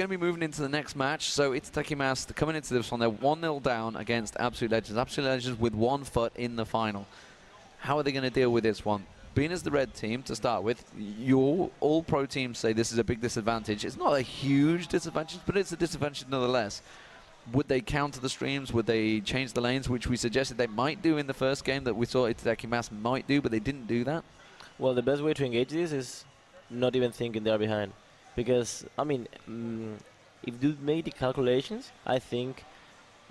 going to be moving into the next match. So ITK Mas coming into this one. They're 1-0 down against Absolute Legends. Absolute Legends with 1 foot in the final. How are they going to deal with this one? Being as the red team to start with, all pro teams say this is a big disadvantage. It's not a huge disadvantage, but it's a disadvantage nonetheless. Would they counter the streams? Would they change the lanes, which we suggested they might do in the first game that we thought ITK Mas might do, but they didn't do that? Well, the best way to engage this is not even thinking they're behind. Because, I mean, if you make the calculations, I think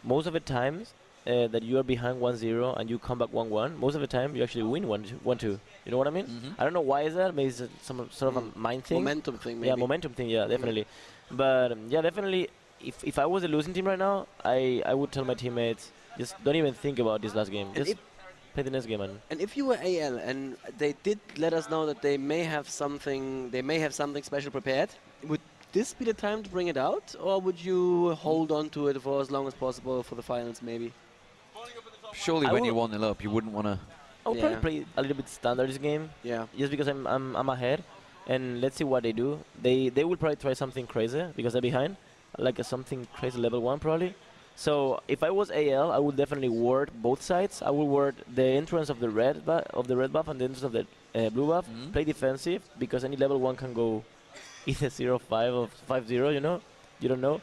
most of the times that you are behind 1-0 and you come back 1-1, most of the time you actually win 1-2. You know what I mean? Mm-hmm. I don't know why is that. Maybe it's some sort of a mind thing. Momentum thing, maybe. Yeah, momentum thing, yeah, definitely. But, yeah, definitely, if I was a losing team right now, I would tell my teammates, just don't even think about this last game. Just play the next game. And if you were AL and they did let us know that they may have something special prepared, would this be the time to bring it out, or would you hold on to it for as long as possible for the finals, maybe? Surely, when you're 1-0 up, you wouldn't want to. I would probably play a little bit standard this game. Yeah. Just because I'm ahead, and let's see what they do. They will probably try something crazy because they're behind, like something crazy level 1 probably. So if I was AL, I would definitely ward both sides. I would ward the entrance of the red buff and the entrance of the blue buff. Play defensive because any level 1 can go either 0-5 or 5-0. You know, you don't know.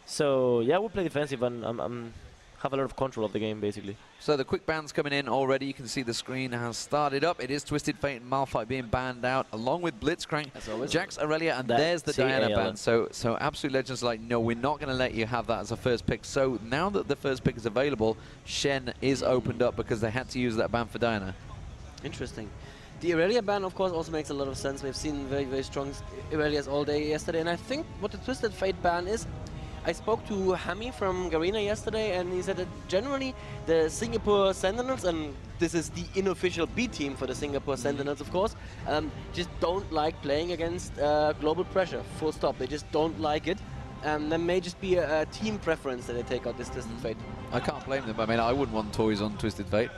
So yeah, I would play defensive and have a lot of control of the game basically. So the quick bans coming in already. You can see the screen has started up. It is Twisted Fate and Malphite being banned out, along with Blitzcrank, Jax Aurelia, and there's the Diana ALN. ban. So Absolute Legends are like, no, we're not going to let you have that as a first pick. So now that the first pick is available, Shen is opened up because they had to use that ban for Diana. Interesting. The Aurelia ban, of course, also makes a lot of sense. We've seen very, very strong Aurelias all day yesterday, and I think what the Twisted Fate ban is, I spoke to Hami from Garena yesterday, and he said that generally the Singapore Sentinels, and this is the unofficial B team for the Singapore Sentinels, of course, just don't like playing against global pressure, full stop. They just don't like it. There may just be a team preference that they take out this Twisted Fate. I can't blame them. I mean, I wouldn't want toys on Twisted Fate.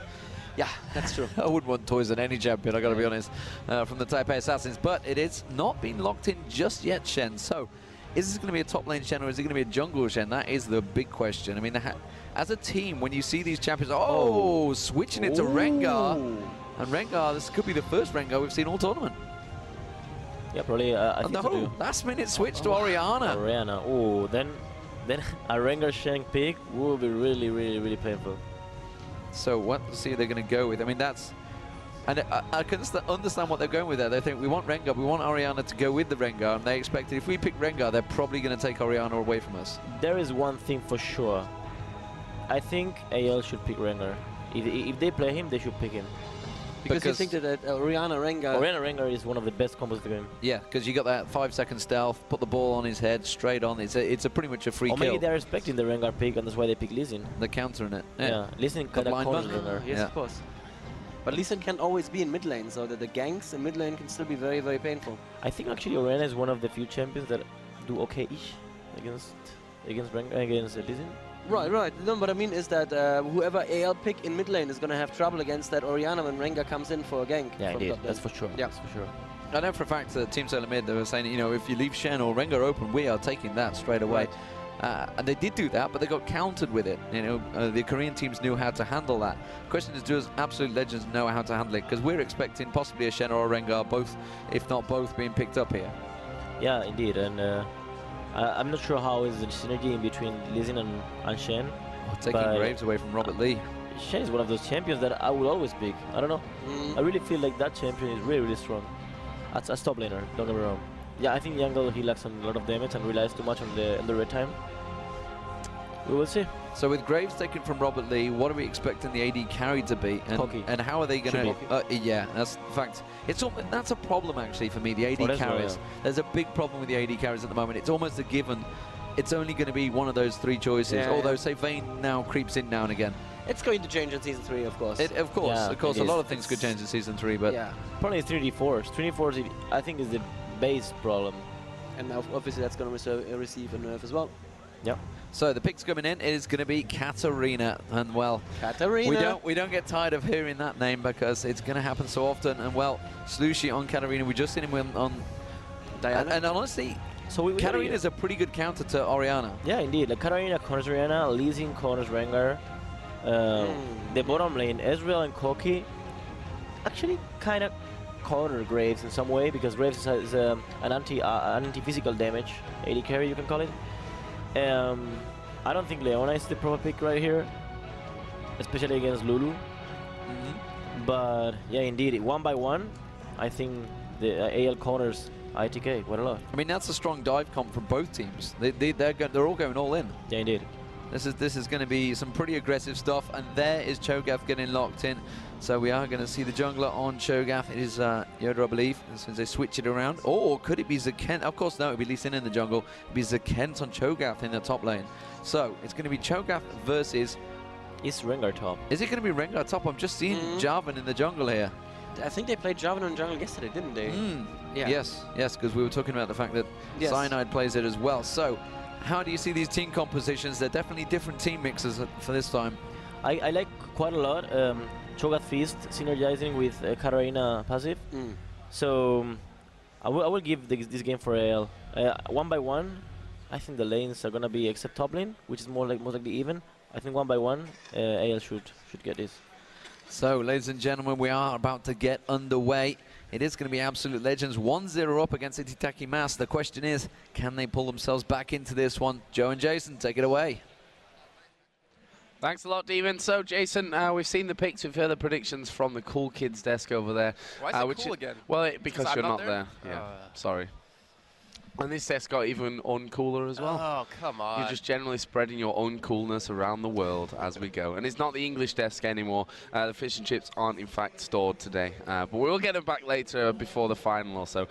Yeah, that's true. I wouldn't want toys on any champion, I gotta be honest, from the Taipei Assassins. But it is not been locked in just yet, Shen. So, is this going to be a top lane Shen or is it going to be a jungle Shen? That is the big question. I mean, as a team, when you see these champions, switching it to Rengar. And Rengar, this could be the first Rengar we've seen all tournament. Yeah, probably. I think so too. Last minute switch to Orianna. Orianna. Oh, then a Rengar Shen pick will be really, really, really painful. So what see they're going to go with? I mean, that's... And I can understand what they're going with there. They think we want Rengar, we want Orianna to go with the Rengar, and they expect if we pick Rengar, they're probably going to take Orianna away from us. There is one thing for sure. I think AL should pick Rengar. If they play him, they should pick him. Because you think that Orianna Rengar is one of the best combos of the game. Yeah, because you got that 5-second stealth, put the ball on his head, straight on. It's a pretty much a free kill. Or maybe they're expecting the Rengar pick, and that's why they pick Lee Sin. They're countering it. Yeah, Lee Sin kind of corners Rengar. Yes, of course. But Lee Sin can't always be in mid lane, so that the ganks in mid lane can still be very, very painful. I think actually Orianna is one of the few champions that do okay-ish against Lee Sin. Right. No, what I mean is that whoever AL pick in mid lane is going to have trouble against that Orianna when Rengar comes in for a gank. Yeah, indeed. That's for sure. Yeah, that's for sure. I know for a fact that Team Solar Mid, they were saying, you know, if you leave Shen or Rengar open, we are taking that straight away. Right. And they did do that, but they got countered with it. You know, the Korean teams knew how to handle that. Question is, does Absolute Legends know how to handle it? Because we're expecting possibly a Shen or a Rengar, both, if not both, being picked up here. Yeah, indeed. And I'm not sure how is the synergy in between Lee Sin and Shen. Taking Graves away from Robert Lee. Shen is one of those champions that I will always pick. I don't know. I really feel like that champion is really, really strong. As a top laner, don't get me wrong. Yeah, I think Jungle, he lacks a lot of damage and relies too much on the red time. We will see. So with Graves taken from Robert Lee, what are we expecting the AD carry to be? And how are they going to... yeah, that's the fact. That's a problem actually for me, the AD carries. Yeah. There's a big problem with the AD carries at the moment. It's almost a given. It's only going to be one of those 3 choices, although say Vayne now creeps in now and again. It's going to change in Season 3, of course. Of course, a lot of things could change in Season 3, but... Yeah. Probably 3D4s. 3D4s, I think, is the base problem. And obviously that's going to receive a nerf as well. Yeah. So the pick's coming in, it is going to be Katarina, and well, Katarina. we don't get tired of hearing that name because it's going to happen so often. And well, Slushy on Katarina, we just seen him on Diana. And honestly, So we Katarina is a pretty good counter to Oriana. Yeah, indeed. Like Katarina corners Oriana, Lee Sin corners Rengar. The bottom lane, Ezreal and Koki actually kind of corner Graves in some way, because Graves is an anti-physical damage AD carry, you can call it. I don't think Leona is the proper pick right here, especially against Lulu. But yeah, indeed, 1 by 1, I think the AL corners ITK quite a lot. I mean, that's a strong dive comp from both teams. They're all going all in. Yeah, indeed. This is going to be some pretty aggressive stuff, and there is Cho'Gath getting locked in. So we are going to see the jungler on Cho'Gath. It is Yoda, I believe, as soon as they switch it around. Or could it be Zakent? Of course, no, it would be Lee Sin in the jungle. It would be Zakent on Cho'Gath in the top lane. So it's going to be Cho'Gath versus... Is Rengar top? Is it going to be Rengar top? I'm just seeing Jarvan in the jungle here. I think they played Jarvan on jungle yesterday, didn't they? Yeah. Yes, because we were talking about the fact that Cyanide plays it as well. So how do you see these team compositions? They're definitely different team mixes for this time. I like quite a lot Cho'Gath Feast synergizing with Katarina passive. So I will give this game for AL. 1 by 1, I think the lanes are gonna be, except top lane, which is most likely even. I think 1 by 1, AL should get this. So, ladies and gentlemen, we are about to get underway. It is going to be Absolute Legends 1-0 up against ITK Mass. The question is, can they pull themselves back into this one? Joe and Jason, take it away. Thanks a lot, Demon. So, Jason, we've seen the picks, we've heard the predictions from the Cool Kids desk over there. Why is it cool again? Well, because you're not there. Yeah, sorry. And this desk got even uncooler as well. Oh, come on. You're just generally spreading your uncoolness around the world as we go. And it's not the English desk anymore. The fish and chips aren't, in fact, stored today. But we'll get them back later before the final or so.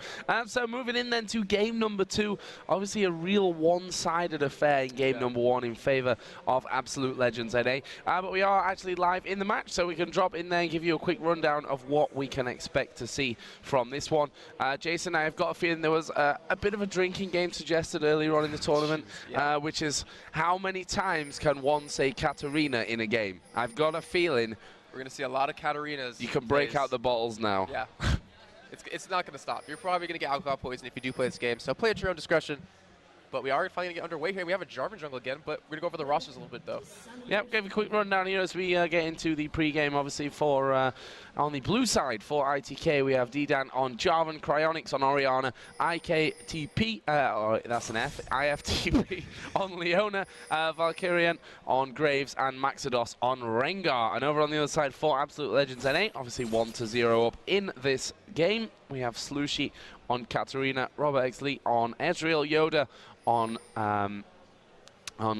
So moving in then to game number 2. Obviously a real one-sided affair in game number 1 in favor of Absolute Legends NA. But we are actually live in the match, so we can drop in there and give you a quick rundown of what we can expect to see from this one. Jason, I've got a feeling there was a bit of a drinking game suggested earlier on in the tournament, which is how many times can one say Katarina in a game? I've got a feeling we're going to see a lot of Katarinas. You can break out the bottles now. Yeah. It's not going to stop. You're probably going to get alcohol poisoning if you do play this game, so play at your own discretion. But we are finally going to get underway here. We have a Jarvan jungle again, but we're going to go over the rosters a little bit, though. Yep, give a quick rundown here as we get into the pre-game, obviously, for on the blue side for ITK. We have D-Dan on Jarvan, Cryonics on Oriana, IKTP, that's an F, IFTP on Leona, Valkyrian on Graves, and Maxados on Rengar. And over on the other side for Absolute Legends NA, obviously 1-0 up in this game. We have Slushy on Katarina, Robert X. Lee on Ezreal, Yoda on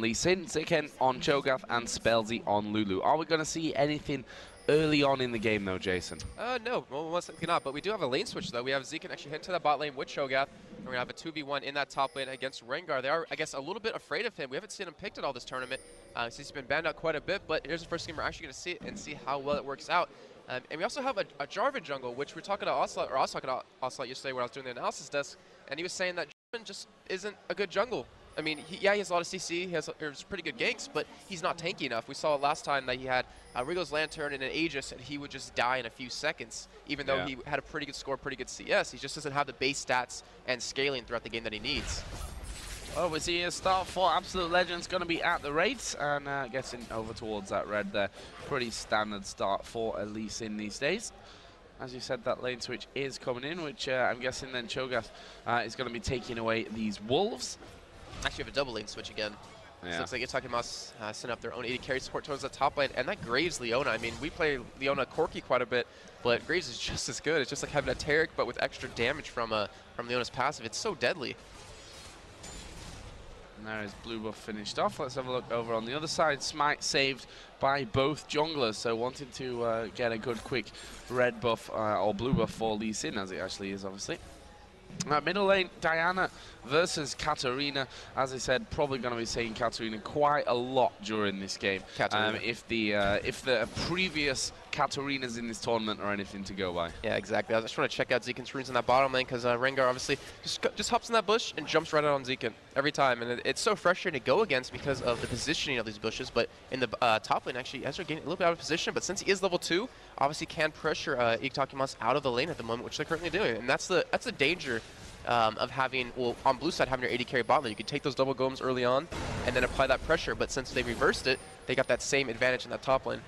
Lee Sin, Ziken on Cho'Gath, and Spellsy on Lulu. Are we going to see anything early on in the game, though, Jason? No, well, most likely not. But we do have a lane switch, though. We have Ziken actually head to the bot lane with Cho'Gath. We're going to have a 2v1 in that top lane against Rengar. They are, I guess, a little bit afraid of him. We haven't seen him picked at all this tournament since he's been banned out quite a bit. But here's the first game we're actually going to see it and see how well it works out. And we also have a Jarvan jungle, which we're talking to Ocelot, or I was talking to Ocelot yesterday when I was doing the analysis desk, and he was saying that Jarvan just isn't a good jungle. I mean, he has a lot of CC, he has pretty good ganks, but he's not tanky enough. We saw last time that he had Rigo's Lantern and an Aegis, and he would just die in a few seconds, even though he had a pretty good score, pretty good CS. He just doesn't have the base stats and scaling throughout the game that he needs. Well, we see a start for Absolute Legends going to be at the rates, and getting over towards that red there. Pretty standard start for Elise in these days. As you said, that lane switch is coming in, which I'm guessing then Cho'Gath is going to be taking away these wolves. Actually, we have a double lane switch again. Yeah. So looks like Itake Mouse setting up their own AD carry support towards the top lane, and that Graves Leona. I mean, we play Leona Corki quite a bit, but Graves is just as good. It's just like having a Taric, but with extra damage from Leona's passive. It's so deadly. And there is blue buff finished off. Let's have a look over on the other side. Smite saved by both junglers, so wanting to get a good quick red buff or blue buff for Lee Sin, as it actually is, obviously. Middle lane, Diana versus Katarina. As I said, probably going to be seeing Katarina quite a lot during this game. If the previous Katarinas in this tournament are anything to go by. Yeah, exactly. I was just trying to check out Zeken's runes in that bottom lane because Rengar obviously just hops in that bush and jumps right out on Zeken every time. And it's so frustrating to go against because of the positioning of these bushes. But in the top lane, actually, Ezra getting a little bit out of position. But since he is level 2, obviously can pressure Itakemas out of the lane at the moment, which they're currently doing. And that's the danger of having, well, on blue side, having your AD carry bot lane. You could take those double golems early on and then apply that pressure, but since they reversed it, they got that same advantage in that top lane.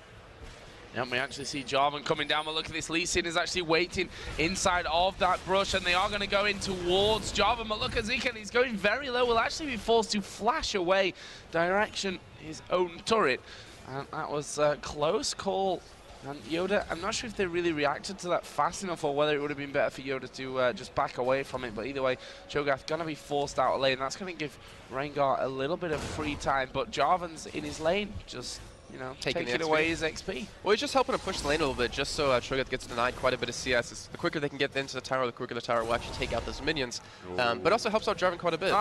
And we actually see Jarvan coming down, but look at this, Lee Sin is actually waiting inside of that brush, and they are going to go in towards Jarvan, but look at Zeke, he's going very low, will actually be forced to flash away direction his own turret, and that was a close call. And Yoda, I'm not sure if they really reacted to that fast enough or whether it would have been better for Yoda to just back away from it. But either way, Cho'Gath going to be forced out of lane. That's going to give Rengar a little bit of free time. But Jarvan's in his lane, just, you know, taking away his XP. Well, he's just helping to push the lane a little bit just so Cho'Gath gets denied quite a bit of CS. The quicker they can get into the tower, the quicker the tower will actually take out those minions. But also helps out Jarvan quite a bit.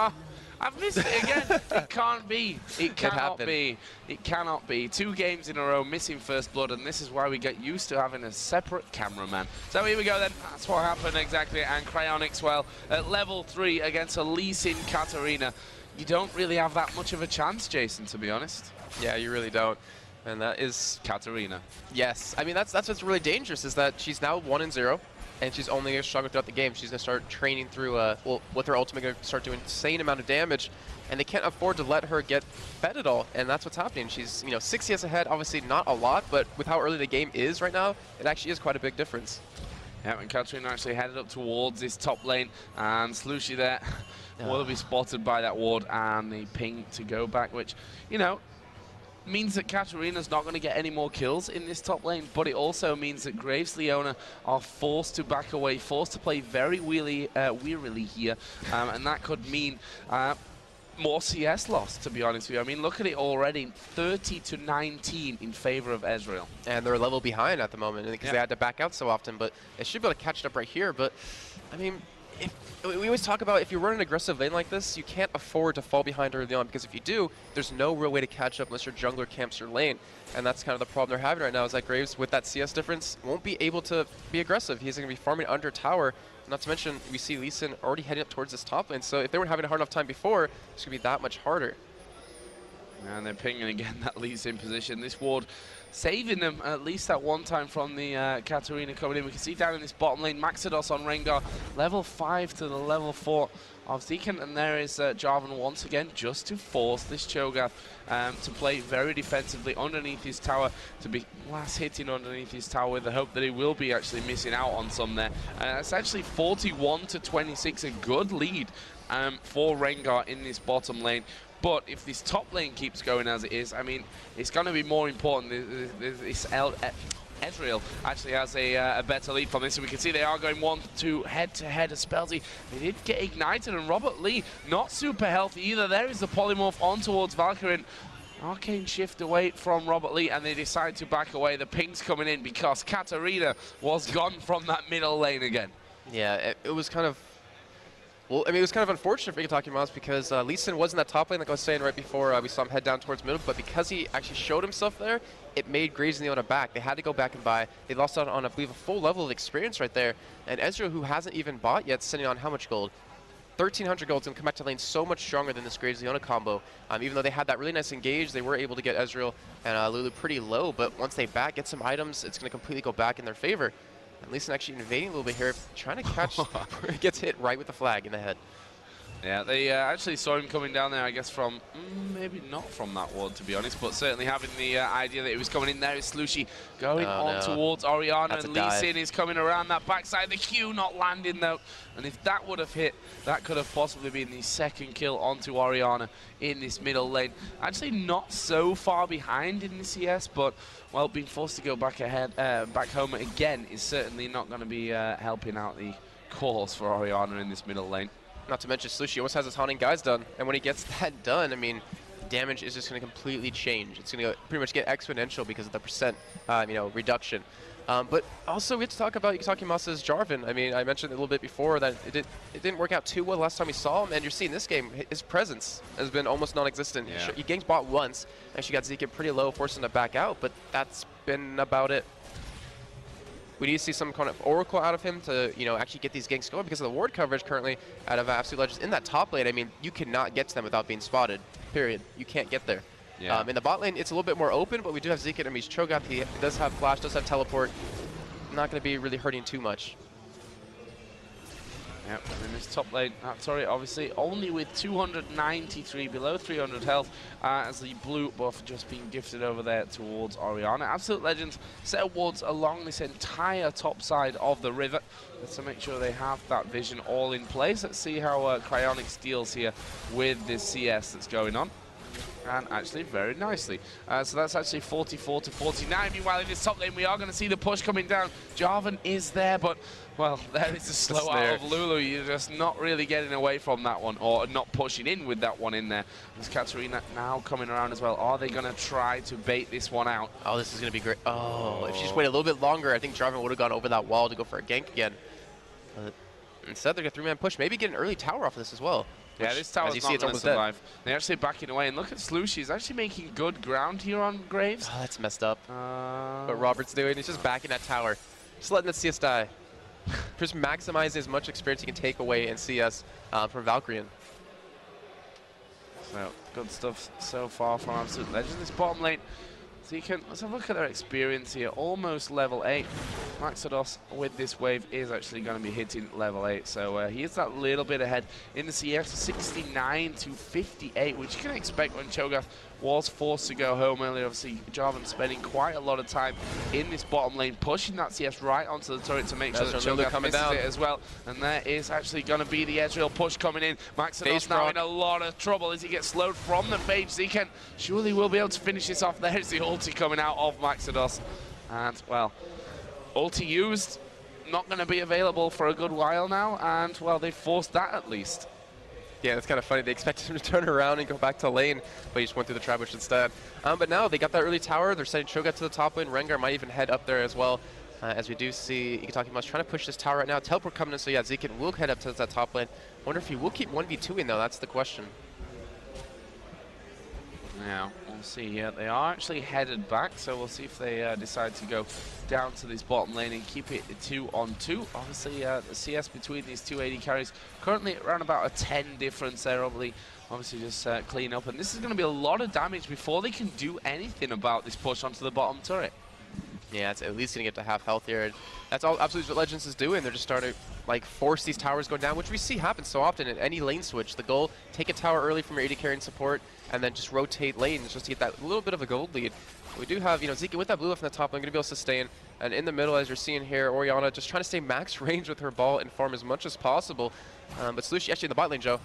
I've missed it again. It can't be. It cannot be. It cannot be. 2 games in a row missing first blood, and this is why we get used to having a separate cameraman. So here we go then. That's what happened exactly. And Cryonics, well, at level 3 against a Lee Sin Katarina, you don't really have that much of a chance, Jason, to be honest. Yeah, you really don't. And that is Katarina. Yes. I mean, that's what's really dangerous, is that she's now 1-0. And she's only going to struggle throughout the game. She's going to start training through, well, with her ultimate, going to start doing insane amount of damage. And they can't afford to let her get fed at all. And that's what's happening. She's, you know, 6 CS ahead, obviously not a lot, but with how early the game is right now, it actually is quite a big difference. Yeah, and Katarina actually headed up towards this top lane. And Slushie there will be spotted by that ward and the ping to go back, which, you know, means that Katarina's not going to get any more kills in this top lane, but it also means that Graves Leona are forced to back away, forced to play very wearily here, and that could mean more CS loss, to be honest with you. I mean, look at it already, 30-19 in favor of Ezreal. And they're a level behind at the moment because they had to back out so often, but they should be able to catch it up right here. But, I mean, we always talk about if you run an aggressive lane like this, you can't afford to fall behind early on, because if you do, there's no real way to catch up unless your jungler camps your lane. And that's kind of the problem they're having right now, is that Graves, with that CS difference, won't be able to be aggressive. He's going to be farming under tower. Not to mention, we see Lee Sin already heading up towards this top lane, so if they weren't having a hard enough time before, it's going to be that much harder. And they're pinging again that Lee Sin position. This ward saving them at least at one time from the Katarina coming in. We can see down in this bottom lane, Maxados on Rengar, level 5 to the level 4 of Zekan, and there is Jarvan once again just to force this Cho'Gath to play very defensively underneath his tower, to be last hitting underneath his tower with the hope that he will be actually missing out on some there. It's actually 41-26, a good lead for Rengar in this bottom lane. But if this top lane keeps going as it is, I mean, it's going to be more important. This Ezreal actually has a better lead from this, and we can see they are going 1-2 head-to-head. Spelzy, they did get ignited, and Robert Lee not super healthy either. There is the polymorph on towards Valkyrie. Arcane shift away from Robert Lee, and they decide to back away. The ping's coming in because Katarina was gone from that middle lane again. Yeah, it was kind of... Well, I mean, it was kind of unfortunate for Talking Mouse, because Lee Sin was in that top lane, like I was saying right before we saw him head down towards middle, but because he actually showed himself there, it made Graves and Leona back. They had to go back and buy. They lost out on, I believe, a full level of experience right there. And Ezreal, who hasn't even bought yet, sitting on how much gold? 1,300 gold, and come back to lane so much stronger than this Graves Leona combo. Even though they had that really nice engage, they were able to get Ezreal and Lulu pretty low, but once they get some items, it's going to completely go back in their favor. And Lee Sin actually invading a little bit here, trying to catch, gets hit right with the flag in the head. Yeah, they actually saw him coming down there, I guess, from, maybe not from that ward, to be honest, but certainly having the idea that he was coming in there. Is Slushie going on towards Orianna, and Lee Sin is coming around that backside. The Q not landing, though. And if that would have hit, that could have possibly been the second kill onto Orianna in this middle lane. Actually not so far behind in the CS, but, well, being forced to go back ahead, back home again is certainly not going to be helping out the cause for Orianna in this middle lane. Not to mention, Slushie almost has his haunting guys done, and when he gets that done, I mean, damage is just going to completely change. It's going to pretty much get exponential because of the percent, reduction. But also, we have to talk about Talking Mouse's Jarvan. I mean, I mentioned a little bit before that it didn't work out too well last time we saw him, and you're seeing this game, his presence has been almost non-existent. Yeah. He ganks bot once, and she got Zeke pretty low, forcing him to back out, but that's been about it. We need to see some kind of oracle out of him to, actually get these ganks going, because of the ward coverage currently out of Absolute Legends in that top lane. I mean, you cannot get to them without being spotted, period. You can't get there. Yeah. In the bot lane, it's a little bit more open, but we do have Zeke. I mean, he's Cho'Gath. He does have flash, does have teleport. Not going to be really hurting too much. Yep, and in this top lane, Torre obviously only with 293, below 300 health, as the blue buff just being gifted over there towards Orianna. Absolute Legends set wards along this entire top side of the river, just to make sure they have that vision all in place. Let's see how Cryonics deals here with this CS that's going on. And actually very nicely. So that's actually 44 to 49. Meanwhile, in this top lane, we are going to see the push coming down. Jarvan is there, but, well, there is a slow out of Lulu. You're just not really getting away from that one, or not pushing in with that one in there. There's Katarina now coming around as well. Are they going to try to bait this one out? Oh, this is going to be great. Oh, if she just waited a little bit longer, I think Jarvan would have gone over that wall to go for a gank again. But instead, they're going to 3-man push. Maybe get an early tower off of this as well. Yeah, this tower's not going to survive. They're actually backing away, and look at Slush. He's actually making good ground here on Graves. Oh, that's messed up. What Robert's doing, he's just backing that tower. Just letting the CS die. Just maximizing as much experience he can take away in CS from Valkyrian. So, good stuff so far from Absolute Legends. This bottom lane, so you can, let's have a look at their experience here. Almost level 8. Maxados with this wave is actually going to be hitting level 8, so he is that little bit ahead in the CS, 69 to 58, which you can expect when Cho'Gath was forced to go home earlier. Obviously, Jarvan spending quite a lot of time in this bottom lane, pushing that CS right onto the turret to make sure that Cho'Gath misses it as well. And there is actually going to be the Ezreal push coming in. Maxados now in a lot of trouble as he gets slowed from the Phage. Zeeken surely will be able to finish this off. There's the ulti coming out of Maxados. And, well, ulti used, not going to be available for a good while now. And, well, they forced that at least. Yeah, that's kind of funny. They expected him to turn around and go back to lane, but he just went through the trap bush instead. But now they got that early tower. They're sending Cho'Gath to the top lane. Rengar might even head up there as well. As we do see Ikitaki Mouse trying to push this tower right now. Teleport coming in, so yeah, Zeeken will head up to that top lane. Wonder if he will keep 1v2ing though. That's the question. Now, we'll see here. They are actually headed back, so we'll see if they decide to go down to this bottom lane and keep it 2-on-2. Obviously, the CS between these two AD carries currently around about a 10 difference there. Obviously just clean up. And this is going to be a lot of damage before they can do anything about this push onto the bottom turret. Yeah, it's at least going to get to half health here. And that's all Absolute Legends is doing. They're just starting to like force these towers going down, which we see happen so often in any lane switch. The goal, take a tower early from your AD carry and support, and then just rotate lanes just to get that little bit of a gold lead. We do have, Zeeken with that blue buff in the top lane, going to be able to sustain. And in the middle, as you're seeing here, Orianna just trying to stay max range with her ball and farm as much as possible. But Slush actually in the bot lane, Joe.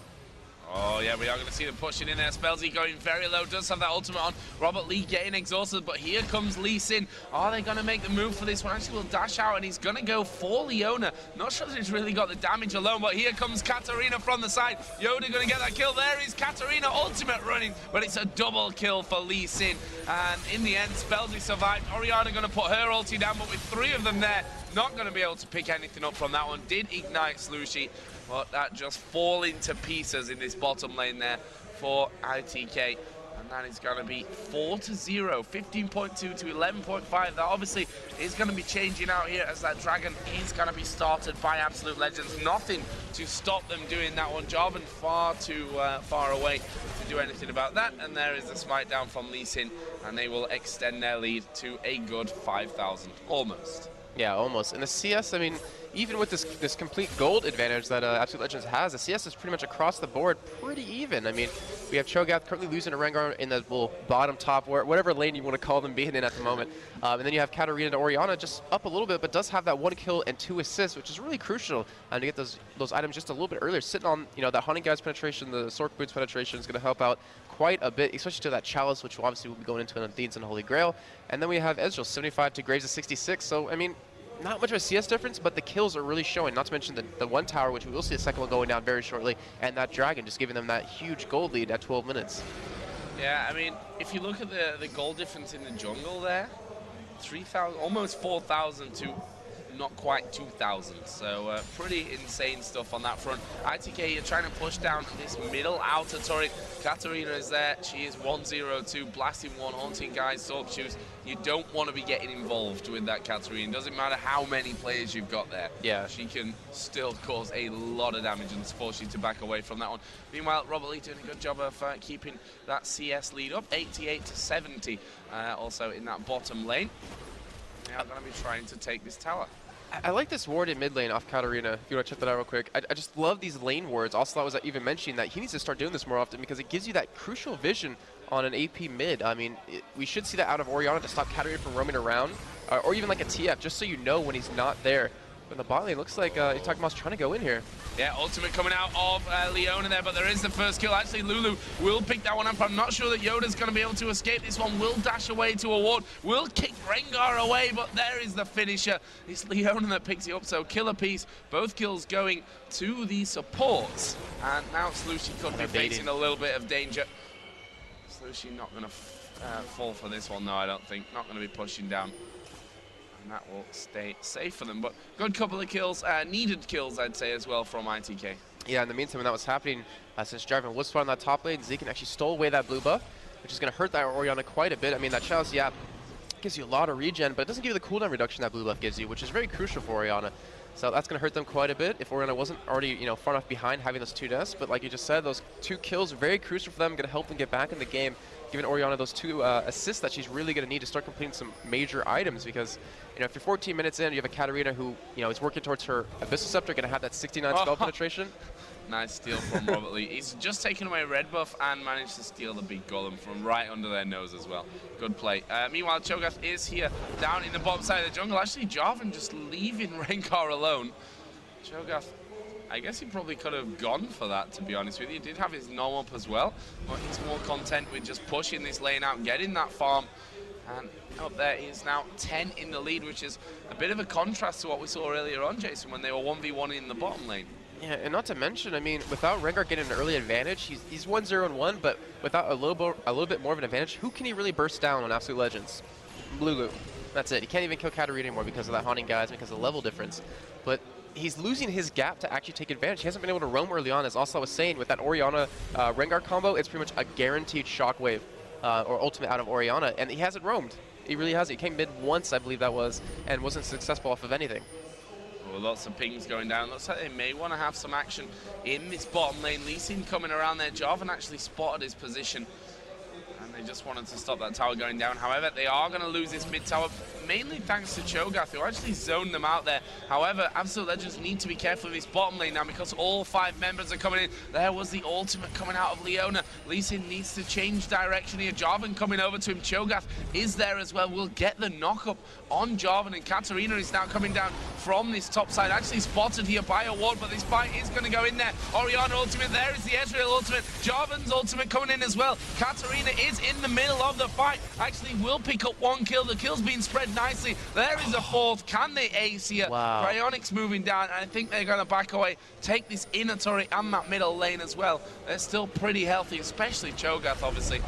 Oh, yeah, we are going to see them pushing in there. Spellsy going very low, does have that ultimate on. Robert Lee getting exhausted, but here comes Lee Sin. Are they going to make the move for this one? Actually, will dash out, and he's going to go for Leona. Not sure that he's really got the damage alone, but here comes Katarina from the side. Yoda going to get that kill. There is Katarina, ultimate running, but it's a double kill for Lee Sin. And in the end, Spellsy survived. Orianna going to put her ulti down, but with 3 of them there, not going to be able to pick anything up from that one. Did ignite Slushy, but that just falling to pieces in this bottom lane there for ITK. And that is going to be 4-0, 15.2 to 11.5. That obviously is going to be changing out here as that dragon is going to be started by Absolute Legends. Nothing to stop them doing that one. Jarvan far too far away to do anything about that. And there is the smite down from Lee Sin, and they will extend their lead to a good 5,000, almost. Yeah, almost. In the CS, I mean, even with this complete gold advantage that Absolute Legends has, the CS is pretty much across the board pretty even. I mean, we have Cho'Gath currently losing to Rengar in the bottom top, whatever lane you want to call them being in at the moment. And then you have Katarina to Orianna just up a little bit, but does have that 1 kill and 2 assists, which is really crucial to get those items just a little bit earlier. Sitting on, that Hunting Guys penetration, the Sork Boots penetration is going to help out quite a bit, especially to that Chalice, which obviously will be going into Deeds and Holy Grail. And then we have Ezreal, 75 to Graves at 66. So, I mean, not much of a CS difference, but the kills are really showing. Not to mention the one tower, which we will see the second one going down very shortly, and that dragon just giving them that huge gold lead at 12 minutes. Yeah, I mean, if you look at the goal difference in the jungle there, 3,000, almost 4,000 to not quite 2,000. So pretty insane stuff on that front. ITK, you're trying to push down this middle outer turret. Katarina is there. She is 1-0-2, blasting one, haunting guys, sword shoes. You don't want to be getting involved with that Katarina. Doesn't matter how many players you've got there. Yeah. She can still cause a lot of damage and force you to back away from that one. Meanwhile, Robert Lee doing a good job of keeping that CS lead up, 88 to 70, also in that bottom lane. They are going to be trying to take this tower. I like this ward in mid lane off Katarina, if you want to check that out real quick. I just love these lane wards. Also, I was even mentioning that he needs to start doing this more often because it gives you that crucial vision on an AP mid. I mean, we should see that out of Orianna to stop Katarina from roaming around, or even like a TF, just so you know when he's not there. But the bot lane looks like Itakuma's trying to go in here. Yeah, ultimate coming out of Leona there, but there is the first kill. Actually, Lulu will pick that one up. I'm not sure that Yoda's going to be able to escape this one. Will dash away to a ward, will kick Rengar away, but there is the finisher. It's Leona that picks it up, so killer piece. Both kills going to the supports. And now Slushie could be facing a little bit of danger. Slushie not going to fall for this one, no, I don't think. Not going to be pushing down. And that will stay safe for them. But good couple of kills, needed kills, I'd say, as well from ITK. Yeah, in the meantime, when that was happening, since Jarvan was spot on that top lane, Zekin actually stole away that blue buff, which is going to hurt that Orianna quite a bit. I mean, that Chalice, yeah, gives you a lot of regen, but it doesn't give you the cooldown reduction that blue buff gives you, which is very crucial for Orianna. So that's going to hurt them quite a bit if Orianna wasn't already, you know, far enough behind having those 2 deaths. But like you just said, those 2 kills are very crucial for them, going to help them get back in the game, giving Orianna those 2 assists that she's really going to need to start completing some major items. Because, you know, if you're 14 minutes in, you have a Katarina who, you know, is working towards her Abyssal Scepter, going to have that 69 spell penetration. Nice steal from Robert Lee. He's just taken away red buff and managed to steal the big golem from right under their nose as well. Good play. Meanwhile, Cho'Gath is here down in the bottom side of the jungle. Actually, Jarvan just leaving Rengar alone. Cho'Gath, I guess he probably could have gone for that, to be honest with you. He did have his gnome up as well, but he's more content with just pushing this lane out and getting that farm. And up there is now 10 in the lead, which is a bit of a contrast to what we saw earlier on, Jason, when they were 1v1 in the bottom lane. Yeah, and not to mention, I mean, without Rengar getting an early advantage, he's 1-0-1, but without a little bit more of an advantage, who can he really burst down on Absolute Legends? Lulu. That's it. He can't even kill Katarina anymore because of that Haunting Guys, because of the level difference. But he's losing his gap to actually take advantage. He hasn't been able to roam early on, as also I was saying, with that Orianna Rengar combo, it's pretty much a guaranteed shockwave or ultimate out of Orianna, and he hasn't roamed. He really hasn't. He came mid once, I believe that was, and wasn't successful off of anything. Well, lots of pings going down. Looks like they may want to have some action in this bottom lane. Lee Sin coming around there. Jarvan actually spotted his position, and they just wanted to stop that tower going down. However, they are going to lose this mid tower, mainly thanks to Cho'Gath, who actually zoned them out there. However, Absolute Legends need to be careful of this bottom lane now because all 5 members are coming in. There was the ultimate coming out of Leona. Lee Sin needs to change direction here. Jarvan coming over to him. Cho'Gath is there as well. We'll get the knock-up on Jarvan, and Katarina is now coming down from this top side. Actually spotted here by a ward, but this fight is going to go in there. Orianna ultimate, there is the Ezreal ultimate. Jarvan's ultimate coming in as well. Katarina is in the middle of the fight. Actually will pick up 1 kill. The kill's being spread nicely. There is a 4th. Can they ace here? Wow. Cryonic's moving down, and I think they're going to back away, take this inner turret and that middle lane as well. They're still pretty healthy, especially Cho'Gath, obviously,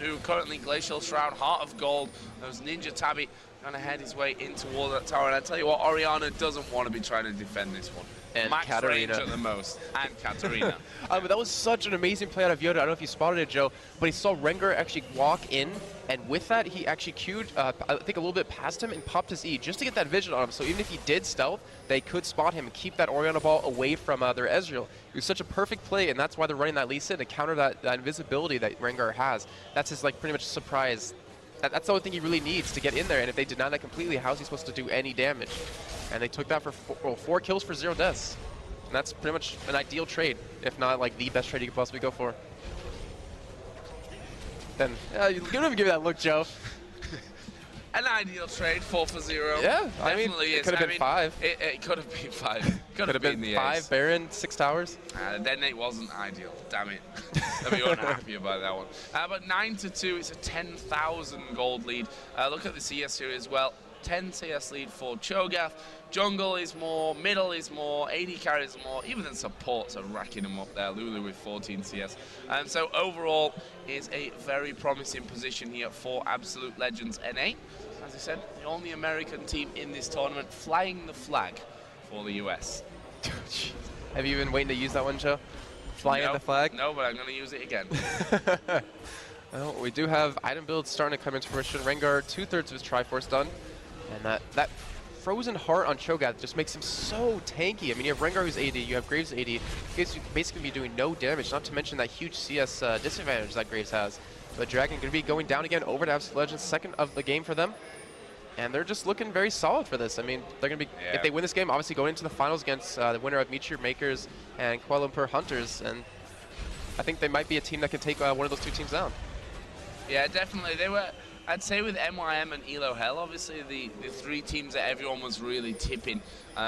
who currently Glacial Shroud, Heart of Gold, those Ninja Tabby, going to head his way in toward that tower. And I tell you what, Orianna doesn't want to be trying to defend this one. And Max Katarina. range at the most. And Katarina. But that was such an amazing play out of Yoda. I don't know if you spotted it, Joe, but he saw Rengar actually walk in, and with that, he actually queued, I think, a little bit past him and popped his E just to get that vision on him. So even if he did stealth, they could spot him and keep that Orianna ball away from their Ezreal. It was such a perfect play, and that's why they're running that Lee Sin to counter that invisibility that Rengar has. That's his, like, pretty much surprise. That's the only thing he really needs to get in there, and if they deny that completely, how's he supposed to do any damage? And they took that for 4 kills for 0 deaths. And that's pretty much an ideal trade, if not like the best trade you could possibly go for. Then, you don't even give me that look, Joe. An ideal trade, 4 for 0. Yeah, I mean, Definitely it could have been 5. It could have been 5. Could have been the 5 ace. Baron, 6 towers. Then it wasn't ideal. Damn it. I'll be unhappy about that one. But 9-2, it's a 10,000 gold lead. Look at the CS here as well. 10 CS lead for Cho'Gath. Jungle is more, middle is more, AD carry is more, even the supports are racking them up there. Lulu with 14 CS. And so overall is a very promising position here for Absolute Legends NA. As I said, the only American team in this tournament flying the flag for the US. Have you been waiting to use that one, Joe? Flying the flag? No, but I'm going to use it again. Well, we do have item builds starting to come into fruition. Rengar, 2/3 of his Triforce done. And that Frozen Heart on Cho'Gath just makes him so tanky. I mean, you have Rengar who's AD, you have Graves AD. Graves basically be doing no damage, not to mention that huge CS disadvantage that Graves has. But Dragon going to be going down again over to Absolute Legends, second of the game for them. And they're just looking very solid for this. I mean, they're going to be, if they win this game, obviously going into the finals against the winner of Meteor Makers and Kuala Lumpur Hunters. And I think they might be a team that can take one of those two teams down. Yeah, definitely. They were, I'd say with MYM and ELO Hell, obviously the three teams that everyone was really tipping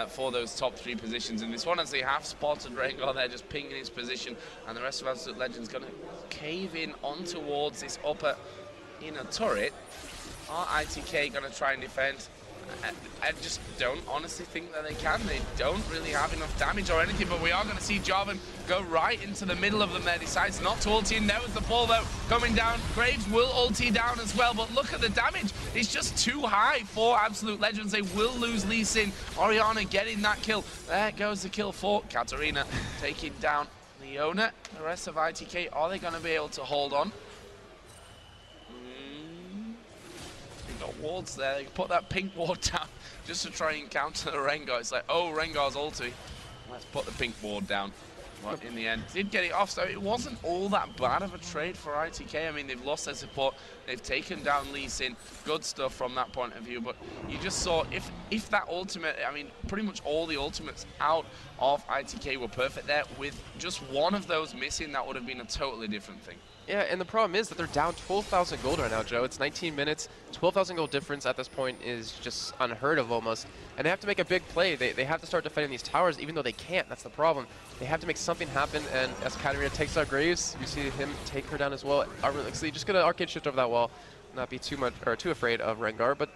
for those top 3 positions in this one, as they have spotted Rengar there just pinging his position, and the rest of Absolute Legends going to cave in on towards this upper inner turret. Are ITK going to try and defend? I just don't honestly think that they can. They don't really have enough damage or anything, but we are going to see Jarvan go right into the middle of them there. Decides not to ulti in. There was the ball though coming down. Graves will ulti down as well, but look at the damage. It's just too high for Absolute Legends. They will lose Lee Sin. Orianna getting that kill. There goes the kill for Katarina. Taking down Leona. The rest of ITK, are they going to be able to hold on? Got wards there. They can put that pink ward down just to try and counter the Rengar. It's like, oh, Rengar's ulti. Let's put the pink ward down. But in the end, did get it off, so it wasn't all that bad of a trade for ITK. I mean, they've lost their support. They've taken down Lee Sin. Good stuff from that point of view. But you just saw, if that ultimate, I mean, pretty much all the ultimates out of ITK were perfect there. With just one of those missing, that would have been a totally different thing. Yeah, and the problem is that they're down 12,000 gold right now, Joe. It's 19 minutes. 12,000 gold difference at this point is just unheard of almost. And they have to make a big play. They have to start defending these towers, even though they can't. That's the problem. They have to make something happen, and as Katarina takes out Graves, you see him take her down as well. So you just gonna arcade shift over that wall, not be too afraid of Rengar, but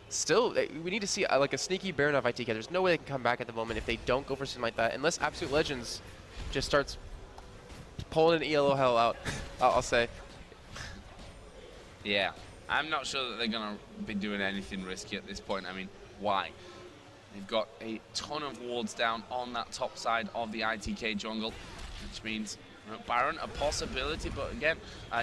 still, we need to see like a sneaky Baron of ITK. There's no way they can come back at the moment if they don't go for something like that, unless Absolute Legends just starts pulling an ELO Hell out, I'll say. Yeah, I'm not sure that they're going to be doing anything risky at this point. I mean, why? They've got a ton of wards down on that top side of the ITK jungle, which means Baron, a possibility, but again,